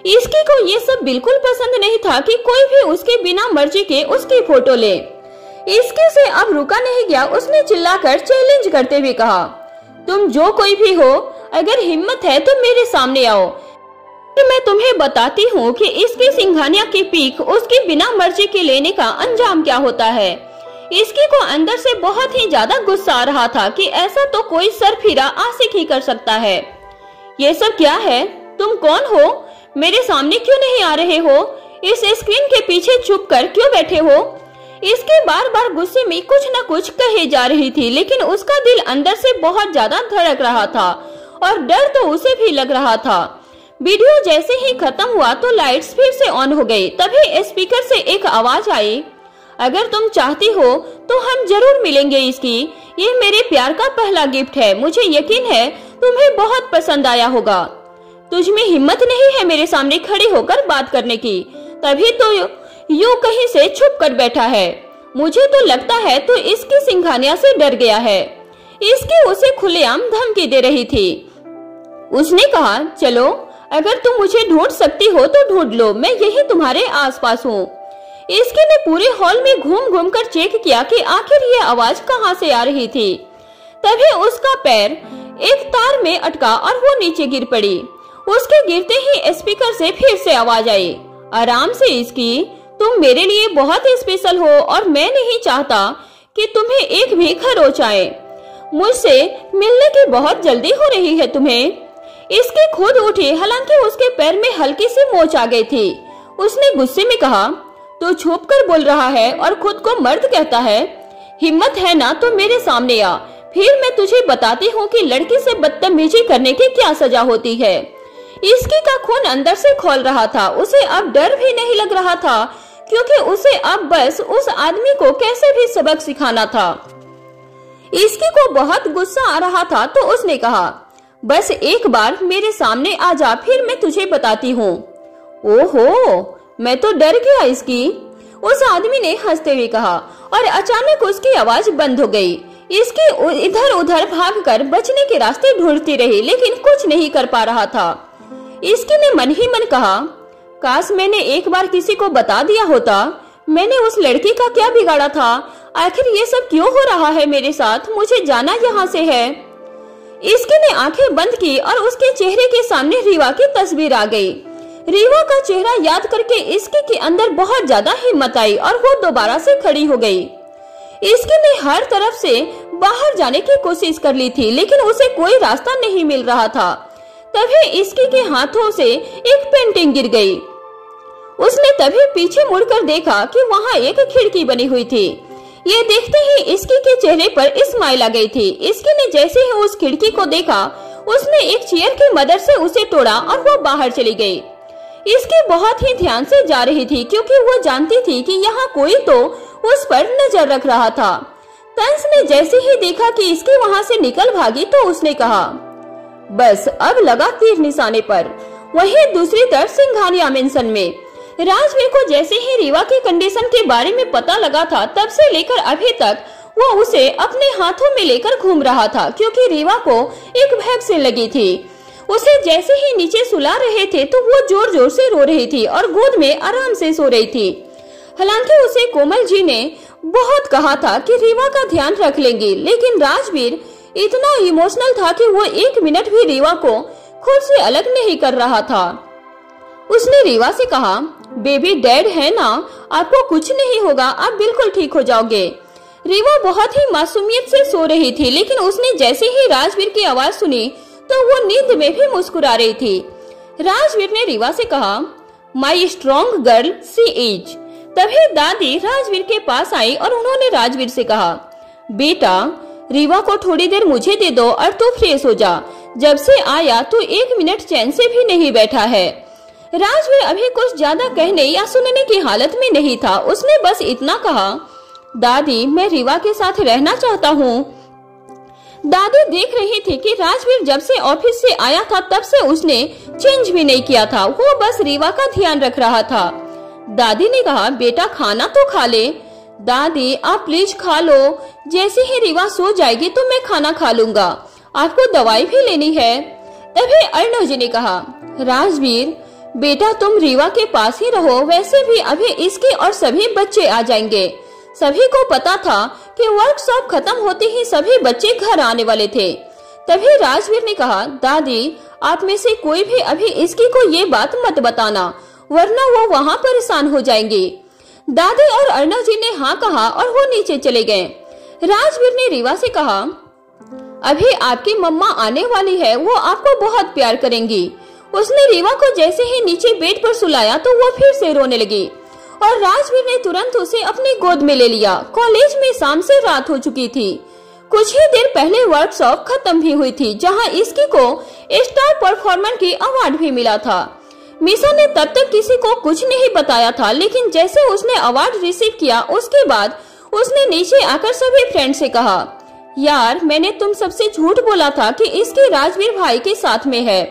इसकी को ये सब बिल्कुल पसंद नहीं था कि कोई भी उसके बिना मर्जी के उसकी फोटो ले। इसके से अब रुका नहीं गया। उसने चिल्लाकर चैलेंज करते हुए कहा, तुम जो कोई भी हो, अगर हिम्मत है तो मेरे सामने आओ। मैं तुम्हें बताती हूँ कि इसके सिंघानिया की पिक उसकी बिना मर्जी के लेने का अंजाम क्या होता है। इसकी को अंदर से बहुत ही ज्यादा गुस्सा आ रहा था कि ऐसा तो कोई सरफिरा आशिक ही कर सकता है। ये सब क्या है? तुम कौन हो? मेरे सामने क्यों नहीं आ रहे हो? इस स्क्रीन के पीछे छुप कर क्यों बैठे हो? इसके बार बार गुस्से में कुछ न कुछ कहे जा रही थी, लेकिन उसका दिल अंदर से बहुत ज्यादा धड़क रहा था और डर तो उसे भी लग रहा था। वीडियो जैसे ही खत्म हुआ तो लाइट्स फिर से ऑन हो गई। तभी स्पीकर से एक आवाज आई, अगर तुम चाहती हो तो हम जरूर मिलेंगे इसकी। ये मेरे प्यार का पहला गिफ्ट है। मुझे यकीन है तुम्हें बहुत पसंद आया होगा। तुझमें हिम्मत नहीं है मेरे सामने खड़े होकर बात करने की, तभी तो यूं कहीं से छुप कर बैठा है। मुझे तो लगता है तो इसकी सिंघानिया से डर गया है। इसकी उसे खुलेआम धमकी दे रही थी। उसने कहा, चलो अगर तुम मुझे ढूंढ सकती हो तो ढूंढ लो, मैं यही तुम्हारे आसपास हूँ। इसकी ने पूरे हॉल में घूम घूम कर चेक किया कि आखिर ये आवाज कहाँ से आ रही थी। तभी उसका पैर एक तार में अटका और वो नीचे गिर पड़ी। उसके गिरते ही स्पीकर से फिर से आवाज आई, आराम से इसकी, तुम मेरे लिए बहुत स्पेशल हो और मैं नहीं चाहता कि तुम्हें एक भी खरोच आए। मुझसे मिलने की बहुत जल्दी हो रही है तुम्हें। इसकी खुद उठी, हालांकि उसके पैर में हल्की सी मोच आ गई थी। उसने गुस्से में कहा, तो छुप कर बोल रहा है और खुद को मर्द कहता है। हिम्मत है ना तो मेरे सामने आ, फिर मैं तुझे बताती हूँ कि लड़की से बदतमीजी करने की क्या सजा होती है। इसकी का खून अंदर से खौल रहा था। उसे अब डर भी नहीं लग रहा था, क्योंकि उसे अब बस उस आदमी को कैसे भी सबक सिखाना था। इसकी को बहुत गुस्सा आ रहा था तो उसने कहा, बस एक बार मेरे सामने आ जा, फिर मैं तुझे बताती हूँ। ओहो, मैं तो डर गया इसकी, उस आदमी ने हंसते हुए कहा और अचानक उसकी आवाज बंद हो गई। इसकी इधर उधर भागकर बचने के रास्ते ढूंढती रही, लेकिन कुछ नहीं कर पा रहा था। इसकी ने मन ही मन कहा, काश मैंने एक बार किसी को बता दिया होता। मैंने उस लड़की का क्या बिगाड़ा था? आखिर ये सब क्यों हो रहा है मेरे साथ? मुझे जाना यहाँ से है। इसकी ने आंखें बंद की और उसके चेहरे के सामने रीवा की तस्वीर आ गई। रीवा का चेहरा याद करके इसकी के अंदर बहुत ज्यादा हिम्मत आई और वो दोबारा से खड़ी हो गई। इसकी ने हर तरफ से बाहर जाने की कोशिश कर ली थी, लेकिन उसे कोई रास्ता नहीं मिल रहा था। तभी इसकी के हाथों से एक पेंटिंग गिर गई। उसने तभी पीछे मुड़कर देखा कि वहाँ एक खिड़की बनी हुई थी। ये देखते ही इसकी के चेहरे पर स्माइल आ गई थी। इसकी ने जैसे ही उस खिड़की को देखा, उसने एक चेयर की मदद से उसे तोड़ा और वो बाहर चली गई। इसकी बहुत ही ध्यान से जा रही थी, क्योंकि वो जानती थी कि यहाँ कोई तो उस पर नजर रख रहा था। कंस ने जैसे ही देखा कि इसकी वहाँ से निकल भागी तो उसने कहा, बस अब लगा तीर निशाने पर। वहीं दूसरी तरफ सिंघानिया मेंशन में राजवीर को जैसे ही रीवा की कंडीशन के बारे में पता लगा था, तब से लेकर अभी तक वो उसे अपने हाथों में लेकर घूम रहा था, क्योंकि रीवा को एक वैक्सीन लगी थी। उसे जैसे ही नीचे सुला रहे थे तो वो जोर जोर से रो रही थी और गोद में आराम से सो रही थी। हालांकि उसे कोमल जी ने बहुत कहा था कि रीवा का ध्यान रख लेंगी, लेकिन राजवीर इतना इमोशनल था कि वो एक मिनट भी रीवा को खुद से अलग नहीं कर रहा था। उसने रीवा से कहा, बेबी डैड है ना, आपको कुछ नहीं होगा, आप बिल्कुल ठीक हो जाओगे। रीवा बहुत ही मासूमियत से सो रही थी, लेकिन उसने जैसे ही राजवीर की आवाज सुनी तो वो नींद में भी मुस्कुरा रही थी। राजवीर ने रीवा से कहा, my strong girl she is. तभी दादी राजवीर के पास आई और उन्होंने राजवीर से कहा, बेटा रीवा को थोड़ी देर मुझे दे दो और तू फ्रेश हो जा। जब से आया तो 1 मिनट चैन से भी नहीं बैठा है। राजवीर अभी कुछ ज्यादा कहने या सुनने की हालत में नहीं था। उसने बस इतना कहा, दादी मैं रीवा के साथ रहना चाहता हूँ। दादी देख रही थी कि राजवीर जब से ऑफिस से आया था तब से उसने चेंज भी नहीं किया था, वो बस रीवा का ध्यान रख रहा था। दादी ने कहा, बेटा खाना तो खा ले। दादी आप प्लीज खा लो, जैसे ही रीवा सो जाएगी तो मैं खाना खा लूंगा, आपको दवाई भी लेनी है। तभी अर्णव जी ने कहा, राजवीर बेटा तुम रीवा के पास ही रहो, वैसे भी अभी इसके और सभी बच्चे आ जाएंगे। सभी को पता था कि वर्कशॉप खत्म होते ही सभी बच्चे घर आने वाले थे। तभी राजवीर ने कहा, दादी आप में से कोई भी अभी इसकी को ये बात मत बताना, वरना वो वहाँ परेशान हो जाएंगी। दादी और अर्णव जी ने हाँ कहा और वो नीचे चले गए। राजवीर ने रीवा से कहा, अभी आपकी मम्मा आने वाली है, वो आपको बहुत प्यार करेंगी। उसने रीवा को जैसे ही नीचे बेड पर सुलाया तो वो फिर से रोने लगी और राजवीर ने तुरंत उसे अपनी गोद में ले लिया। कॉलेज में शाम से रात हो चुकी थी। कुछ ही देर पहले वर्कशॉप खत्म भी हुई थी, जहां इसकी को स्टार परफॉर्मर की अवार्ड भी मिला था। मीसा ने तब तक किसी को कुछ नहीं बताया था, लेकिन जैसे उसने अवार्ड रिसीव किया उसके बाद उसने नीचे आकर सभी फ्रेंड से कहा, यार मैंने तुम सबसे झूठ बोला था कि इसकी राजवीर भाई के साथ में है।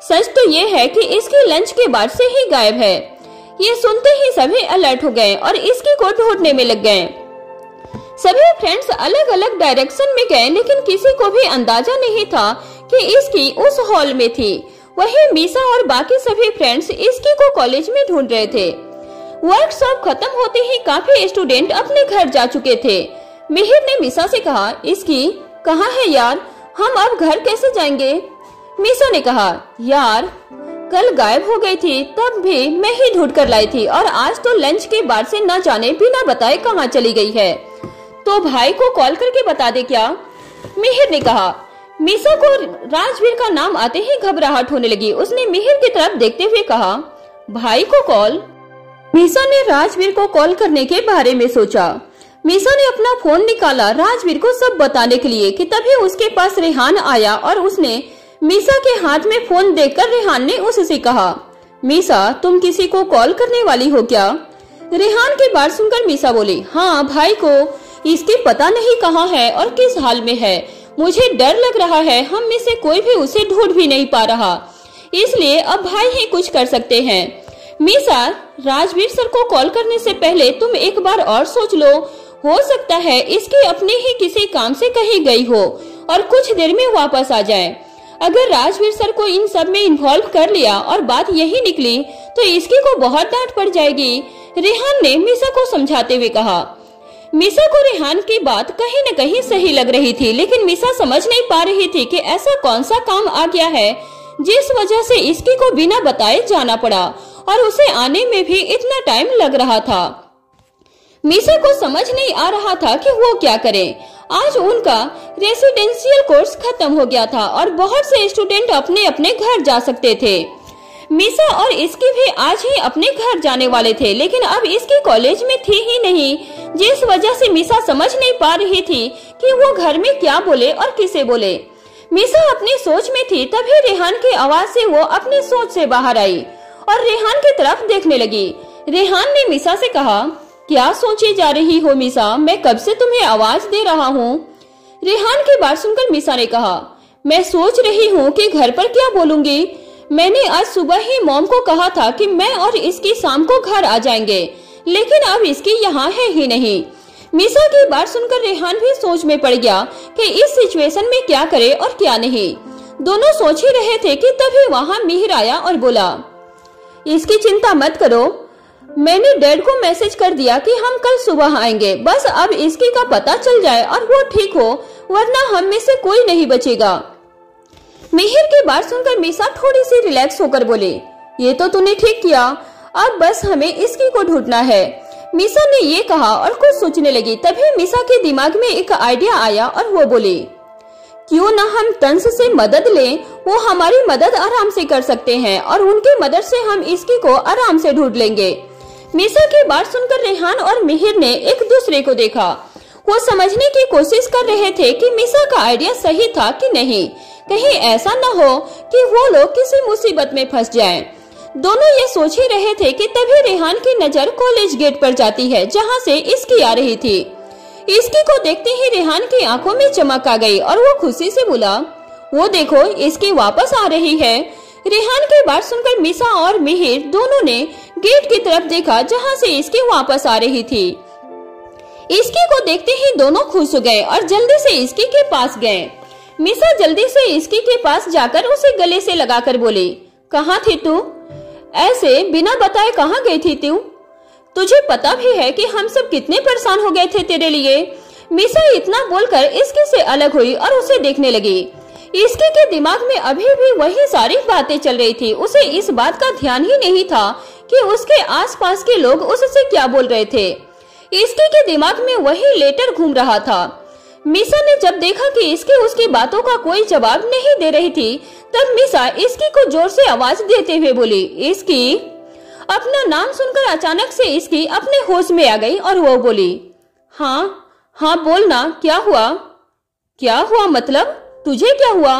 सच तो ये है कि इसकी लंच के बाद से ही गायब है। ये सुनते ही सभी अलर्ट हो गए और इसकी को ढूंढने में लग गए। सभी फ्रेंड्स अलग अलग डायरेक्शन में गए, लेकिन किसी को भी अंदाजा नहीं था कि इसकी उस हॉल में थी। वहीं मीसा और बाकी सभी फ्रेंड्स इसकी को कॉलेज में ढूंढ रहे थे। वर्कशॉप खत्म होते ही काफी स्टूडेंट अपने घर जा चुके थे। मिहिर ने मीसा से कहा, इसकी कहाँ है यार, हम अब घर कैसे जाएंगे? मीसा ने कहा, यार कल गायब हो गई थी, तब भी मैं ही ढूंढ कर लाई थी और आज तो लंच के बाद से न जाने बिना बताए कहाँ चली गई है। तो भाई को कॉल करके बता दे क्या? मिहिर ने कहा। मीसा को राजवीर का नाम आते ही घबराहट होने लगी। उसने मिहिर की तरफ देखते हुए कहा, भाई को कॉल? मीसा ने राजवीर को कॉल करने के बारे में सोचा। मीसा ने अपना फोन निकाला राजवीर को सब बताने के लिए कि तभी उसके पास रेहान आया और उसने मीसा के हाथ में फोन देखकर रेहान ने उससे कहा, मीसा तुम किसी को कॉल करने वाली हो क्या? रेहान की बात सुनकर मीसा बोली, हाँ भाई को, इसके पता नहीं कहाँ है और किस हाल में है। मुझे डर लग रहा है, हम में से कोई भी उसे ढूंढ भी नहीं पा रहा, इसलिए अब भाई ही कुछ कर सकते हैं। मीसा राजवीर सर को कॉल करने से पहले तुम एक बार और सोच लो, हो सकता है इसकी अपने ही किसी काम से कहीं गई हो और कुछ देर में वापस आ जाए। अगर राजवीर सर को इन सब में इन्वॉल्व कर लिया और बात यही निकली तो इसकी को बहुत डांट पड़ जाएगी। रेहान ने मीसा को समझाते हुए कहा। मीसा को रेहान की बात कहीं न कहीं सही लग रही थी, लेकिन मीसा समझ नहीं पा रही थी कि ऐसा कौन सा काम आ गया है जिस वजह से इसकी को बिना बताए जाना पड़ा और उसे आने में भी इतना टाइम लग रहा था। मीसा को समझ नहीं आ रहा था कि वो क्या करे। आज उनका रेसिडेंशियल कोर्स खत्म हो गया था और बहुत से स्टूडेंट अपने अपने घर जा सकते थे। मीसा और इसकी भी आज ही अपने घर जाने वाले थे, लेकिन अब इसकी कॉलेज में थी ही नहीं, जिस वजह से मीसा समझ नहीं पा रही थी कि वो घर में क्या बोले और किसे बोले। मीसा अपनी सोच में थी, तभी रेहान की आवाज से वो अपनी सोच से बाहर आई और रेहान की तरफ देखने लगी। रेहान ने मीसा से कहा, क्या सोचे जा रही हो मीसा, मैं कब से तुम्हें आवाज दे रहा हूँ। रेहान की बात सुनकर मीसा ने कहा, मैं सोच रही हूँ कि घर पर क्या बोलूंगी। मैंने आज सुबह ही मॉम को कहा था कि मैं और इसकी शाम को घर आ जाएंगे, लेकिन अब इसकी यहाँ है ही नहीं। मीसा की बात सुनकर रेहान भी सोच में पड़ गया कि इस सिचुएशन में क्या करे और क्या नहीं। दोनों सोच ही रहे थे कि तभी वहाँ मिहिर आया और बोला, इसकी चिंता मत करो, मैंने डैड को मैसेज कर दिया कि हम कल सुबह आएंगे, बस अब इसकी का पता चल जाए और वो ठीक हो, वरना हम में से कोई नहीं बचेगा। मिहिर की बात सुनकर मीसा थोड़ी सी रिलैक्स होकर बोले, ये तो तूने ठीक किया, अब बस हमें इसकी को ढूंढना है। मीसा ने ये कहा और कुछ सोचने लगी। तभी मीसा के दिमाग में एक आइडिया आया और वो बोली, क्यों ना हम तंस से मदद लें, वो हमारी मदद आराम से कर सकते हैं और उनकी मदद से हम इसकी को आराम से ढूंढ लेंगे। मीसा की बात सुनकर रेहान और मिहिर ने एक दूसरे को देखा। वो समझने की कोशिश कर रहे थे कि मीसा का आइडिया सही था कि नहीं। कहीं ऐसा न हो कि वो लोग किसी मुसीबत में फंस जाएं। दोनों ये सोच ही रहे थे कि तभी रेहान की नजर कॉलेज गेट पर जाती है जहाँ से इसकी आ रही थी। इसकी को देखते ही रेहान की आंखों में चमक आ गई और वो खुशी से बोला, वो देखो इसकी वापस आ रही है। रेहान की बात सुनकर मीसा और मिहिर दोनों ने गेट की तरफ देखा जहाँ से इसकी वापस आ रही थी। इसकी को देखते ही दोनों खुश हो गए और जल्दी से इसकी के पास गए। मीसा जल्दी से इसकी के पास जाकर उसे गले से लगाकर बोली, कहाँ थी तू? ऐसे बिना बताए कहाँ गई थी तू? तुझे पता भी है कि हम सब कितने परेशान हो गए थे तेरे लिए। मीसा इतना बोलकर इसकी से अलग हुई और उसे देखने लगी। इसकी के दिमाग में अभी भी वही सारी बातें चल रही थी। उसे इस बात का ध्यान ही नहीं था कि उसके आसपास के लोग उससे क्या बोल रहे थे। इसकी के दिमाग में वही लेटर घूम रहा था। मीसा ने जब देखा कि इसकी उसकी बातों का कोई जवाब नहीं दे रही थी, तब मीसा इसकी को जोर से आवाज देते हुए बोली, इसकी। अपना नाम सुनकर अचानक से इसकी अपने होश में आ गई और वो बोली, हाँ बोलना, क्या हुआ? क्या हुआ मतलब? तुझे क्या हुआ?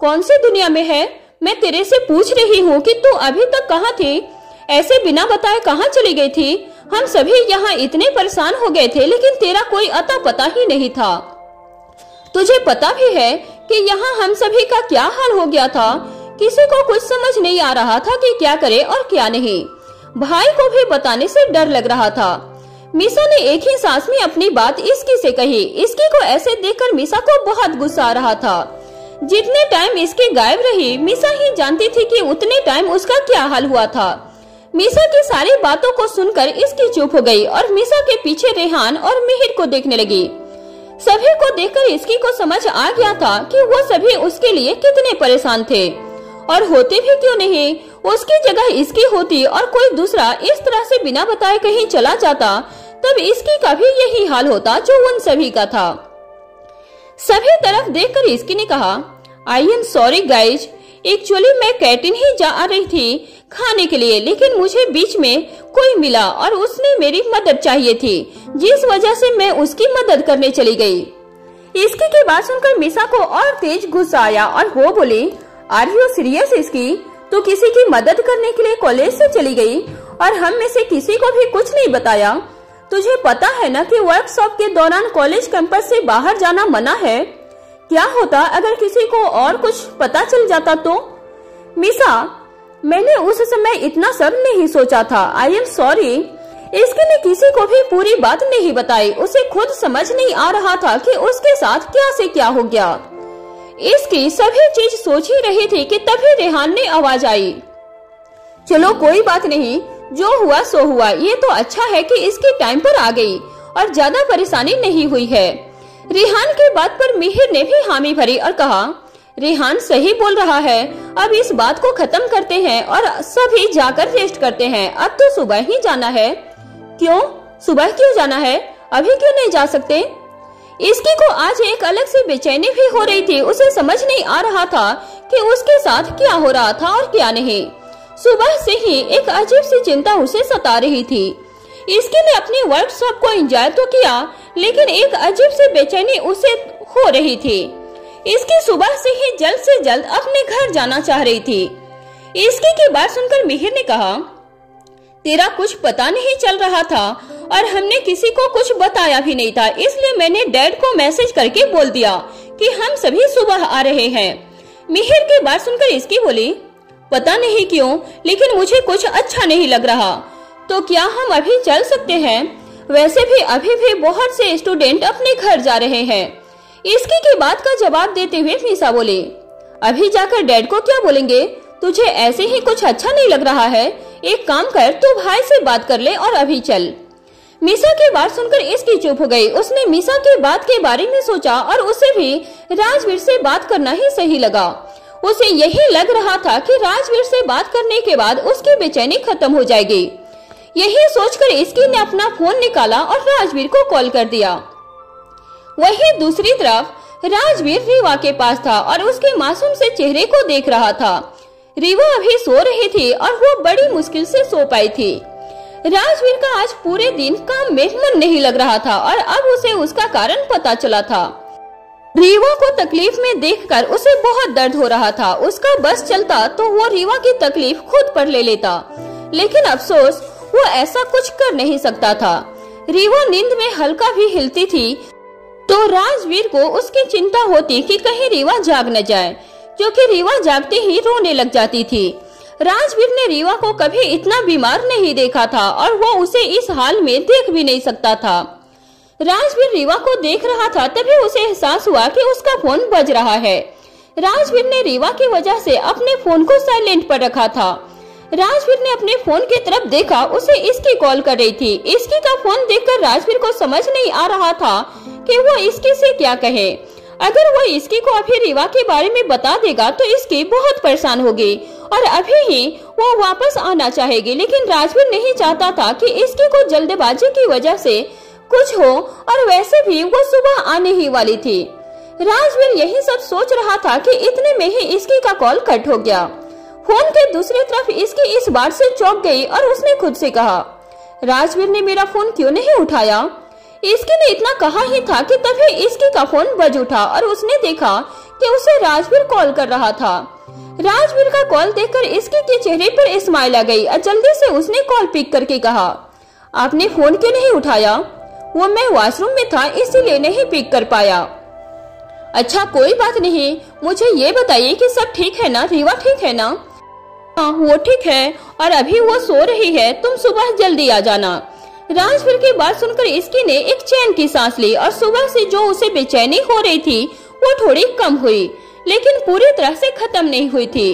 कौन सी दुनिया में है? मैं तेरे से पूछ रही हूँ कि तू अभी तक कहाँ थी? ऐसे बिना बताए कहाँ चली गई थी? हम सभी यहाँ इतने परेशान हो गए थे लेकिन तेरा कोई अता पता ही नहीं था। तुझे पता भी है कि यहाँ हम सभी का क्या हाल हो गया था। किसी को कुछ समझ नहीं आ रहा था कि क्या करे और क्या नहीं। भाई को भी बताने से डर लग रहा था। मीसा ने एक ही सांस में अपनी बात इसकी से कही। इसकी को ऐसे देखकर मीसा को बहुत गुस्सा आ रहा था। जितने टाइम इसकी गायब रही, मीसा ही जानती थी कि उतने टाइम उसका क्या हाल हुआ था। मीसा की सारी बातों को सुनकर इसकी चुप हो गई और मीसा के पीछे रेहान और मिहिर को देखने लगी। सभी को देखकर इसकी को समझ आ गया था कि वो सभी उसके लिए कितने परेशान थे, और होते भी क्यों नहीं। उसकी जगह इसकी होती और कोई दूसरा इस तरह से बिना बताए कहीं चला जाता, तब इसकी का भी यही हाल होता जो उन सभी का था। सभी तरफ देखकर इसकी ने कहा, I am sorry guys, actually मैं कैंटीन ही जा रही थी खाने के लिए, लेकिन मुझे बीच में कोई मिला और उसने मेरी मदद चाहिए थी, जिस वजह से मैं उसकी मदद करने चली गई। इसकी की बात सुनकर मीसा को और तेज गुस्सा आया और वो बोली, आर यू सीरियस इसकी? तो किसी की मदद करने के लिए कॉलेज से चली गई और हम में से किसी को भी कुछ नहीं बताया? तुझे पता है ना कि वर्कशॉप के दौरान कॉलेज कैंपस से बाहर जाना मना है। क्या होता अगर किसी को और कुछ पता चल जाता तो? मीसा, मैंने उस समय इतना सब नहीं सोचा था। I am sorry. इसके ने किसी को भी पूरी बात नहीं बताई। उसे खुद समझ नहीं आ रहा था कि उसके साथ क्या से क्या हो गया। इसकी सभी चीज सोच ही रही थी कि तभी रेहान ने आवाज आई, चलो कोई बात नहीं, जो हुआ सो हुआ। ये तो अच्छा है कि इसके टाइम पर आ गई और ज्यादा परेशानी नहीं हुई है। रेहान की बात पर मिहिर ने भी हामी भरी और कहा, रेहान सही बोल रहा है, अब इस बात को खत्म करते हैं और सभी जाकर रेस्ट करते हैं। अब तो सुबह ही जाना है। क्यों? सुबह क्यों जाना है? अभी क्यों नहीं जा सकते? इसकी को आज एक अलग से बेचैनी भी हो रही थी। उसे समझ नहीं आ रहा था कि उसके साथ क्या हो रहा था और क्या नहीं। सुबह से ही एक अजीब सी चिंता उसे सता रही थी। इसके ने अपनी वर्कशॉप को एंजॉय तो किया, लेकिन एक अजीब सी बेचैनी उसे हो रही थी। इसकी सुबह से ही जल्द से जल्द अपने घर जाना चाह रही थी। इसकी की बात सुनकर मिहिर ने कहा, तेरा कुछ पता नहीं चल रहा था और हमने किसी को कुछ बताया भी नहीं था, इसलिए मैंने डैड को मैसेज करके बोल दिया कि हम सभी सुबह आ रहे हैं। मिहिर की बात सुनकर इसकी बोली, पता नहीं क्यों लेकिन मुझे कुछ अच्छा नहीं लग रहा। तो क्या हम अभी चल सकते हैं? वैसे भी अभी भी बहुत से स्टूडेंट अपने घर जा रहे हैं। इसकी की बात का जवाब देते हुए मीसा बोली, अभी जाकर डैड को क्या बोलेंगे? तुझे ऐसे ही कुछ अच्छा नहीं लग रहा है? एक काम कर, तू भाई से बात कर ले और अभी चल। मीसा की बात सुनकर इसकी चुप हो गई। उसने मीसा की बात के बारे में सोचा और उसे भी राजवीर से बात करना ही सही लगा। उसे यही लग रहा था कि राजवीर से बात करने के बाद उसकी बेचैनी खत्म हो जाएगी। यही सोचकर इसकी ने अपना फोन निकाला और राजवीर को कॉल कर दिया। वहीं दूसरी तरफ राजवीर रीवा के पास था और उसके मासूम से चेहरे को देख रहा था। रीवा अभी सो रही थी और वो बड़ी मुश्किल से सो पाई थी। राजवीर का आज पूरे दिन काम में मन नहीं लग रहा था और अब उसे उसका कारण पता चला था। रीवा को तकलीफ में देखकर उसे बहुत दर्द हो रहा था। उसका बस चलता तो वो रीवा की तकलीफ खुद पर ले लेता, लेकिन अफसोस वो ऐसा कुछ कर नहीं सकता था। रीवा नींद में हल्का भी हिलती थी तो राजवीर को उसकी चिंता होती कि कहीं रीवा जाग न जाए, क्योंकि रीवा जागते ही रोने लग जाती थी। राजवीर ने रीवा को कभी इतना बीमार नहीं देखा था और वो उसे इस हाल में देख भी नहीं सकता था। राजवीर रीवा को देख रहा था, तभी उसे एहसास हुआ कि उसका फोन बज रहा है। राजवीर ने रीवा की वजह से अपने फोन को साइलेंट पर रखा था। राजवीर ने अपने फोन की तरफ देखा, उसे इसकी कॉल कर रही थी। इसकी का फोन देखकर राजवीर को समझ नहीं आ रहा था कि वो इसकी से क्या कहे। अगर वो इसकी को अभी रीवा के बारे में बता देगा तो इसकी बहुत परेशान होगी और अभी ही वो वापस आना चाहेगी, लेकिन राजवीर नहीं चाहता था कि इसकी को जल्दबाजी की वजह से कुछ हो, और वैसे भी वो सुबह आने ही वाली थी। राजवीर यही सब सोच रहा था कि इतने में ही इसकी का कॉल कट हो गया। फोन के दूसरी तरफ इसकी इस बात से चौंक गई और उसने खुद से कहा, राजवीर ने मेरा फोन क्यों नहीं उठाया। इसकी ने इतना कहा ही था कि तभी इसकी का फोन बज उठा और उसने देखा कि उसे राजवीर कॉल कर रहा था। राजवीर का कॉल देखकर इसकी के चेहरे पर स्माइल आ गई और जल्दी से उसने कॉल पिक करके कहा, आपने फोन क्यों नहीं उठाया। वो मैं वॉशरूम में था इसीलिए नहीं पिक कर पाया। अच्छा कोई बात नहीं, मुझे ये बताइए कि सब ठीक है ना, रीवा ठीक है ना। हाँ वो ठीक है और अभी वो सो रही है, तुम सुबह जल्दी आ जाना। राजवीर की बात सुनकर इसकी ने एक चैन की सांस ली और सुबह से जो उसे बेचैनी हो रही थी वो थोड़ी कम हुई, लेकिन पूरी तरह से खत्म नहीं हुई थी।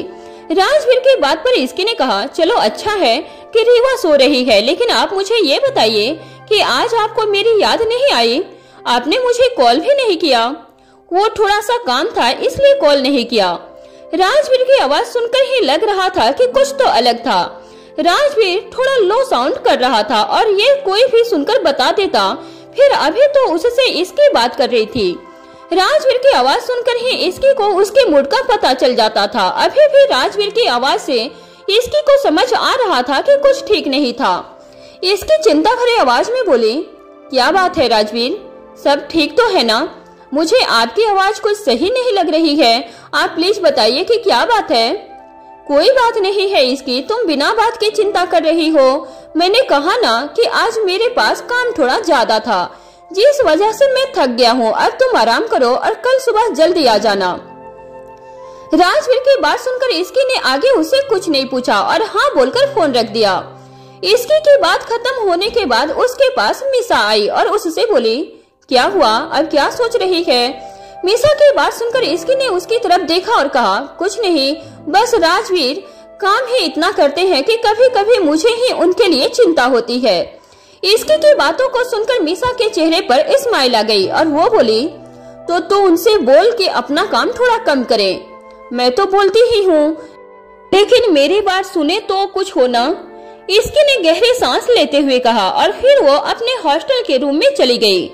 राजवीर की बात पर इसकी ने कहा, चलो अच्छा है कि रीवा सो रही है, लेकिन आप मुझे ये बताइए कि आज आपको मेरी याद नहीं आई। आपने मुझे कॉल भी नहीं किया। वो थोड़ा सा काम था इसलिए कॉल नहीं किया। राजवीर की आवाज सुनकर ही लग रहा था कि कुछ तो अलग था। राजवीर थोड़ा लो साउंड कर रहा था और ये कोई भी सुनकर बता देता, फिर अभी तो उससे इसकी बात कर रही थी। राजवीर की आवाज सुनकर ही इसकी को उसके मूड का पता चल जाता था। अभी भी राजवीर की आवाज से इसकी को समझ आ रहा था कि कुछ ठीक नहीं था। इसकी चिंता भरी आवाज में बोली, क्या बात है राजवीर, सब ठीक तो है ना। मुझे आपकी आवाज कुछ सही नहीं लग रही है, आप प्लीज बताइए कि क्या बात है। कोई बात नहीं है इसकी, तुम बिना बात के चिंता कर रही हो। मैंने कहा ना कि आज मेरे पास काम थोड़ा ज्यादा था, जिस वजह से मैं थक गया हूँ। अब तुम आराम करो और कल सुबह जल्दी आ जाना। राजवीर की बात सुनकर इसकी ने आगे उससे कुछ नहीं पूछा और हाँ बोलकर फोन रख दिया। इसकी की बात खत्म होने के बाद उसके पास मीसा आई और उससे बोली, क्या हुआ, अब क्या सोच रही है। मीसा की बात सुनकर इसकी ने उसकी तरफ देखा और कहा, कुछ नहीं, बस राजवीर काम ही इतना करते हैं कि कभी कभी मुझे ही उनके लिए चिंता होती है। इसकी की बातों को सुनकर मीसा के चेहरे पर स्माइल आ गई और वो बोली, तो तू उनसे बोल के अपना काम थोड़ा कम करे। मैं तो बोलती ही हूँ, लेकिन मेरी बात सुने तो कुछ हो ना। इसकी ने गहरी सांस लेते हुए कहा और फिर वो अपने हॉस्टल के रूम में चली गई।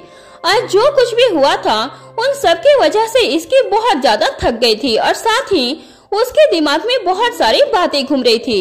आज जो कुछ भी हुआ था उन सब की वजह से इसकी बहुत ज्यादा थक गई थी और साथ ही उसके दिमाग में बहुत सारी बातें घूम रही थी।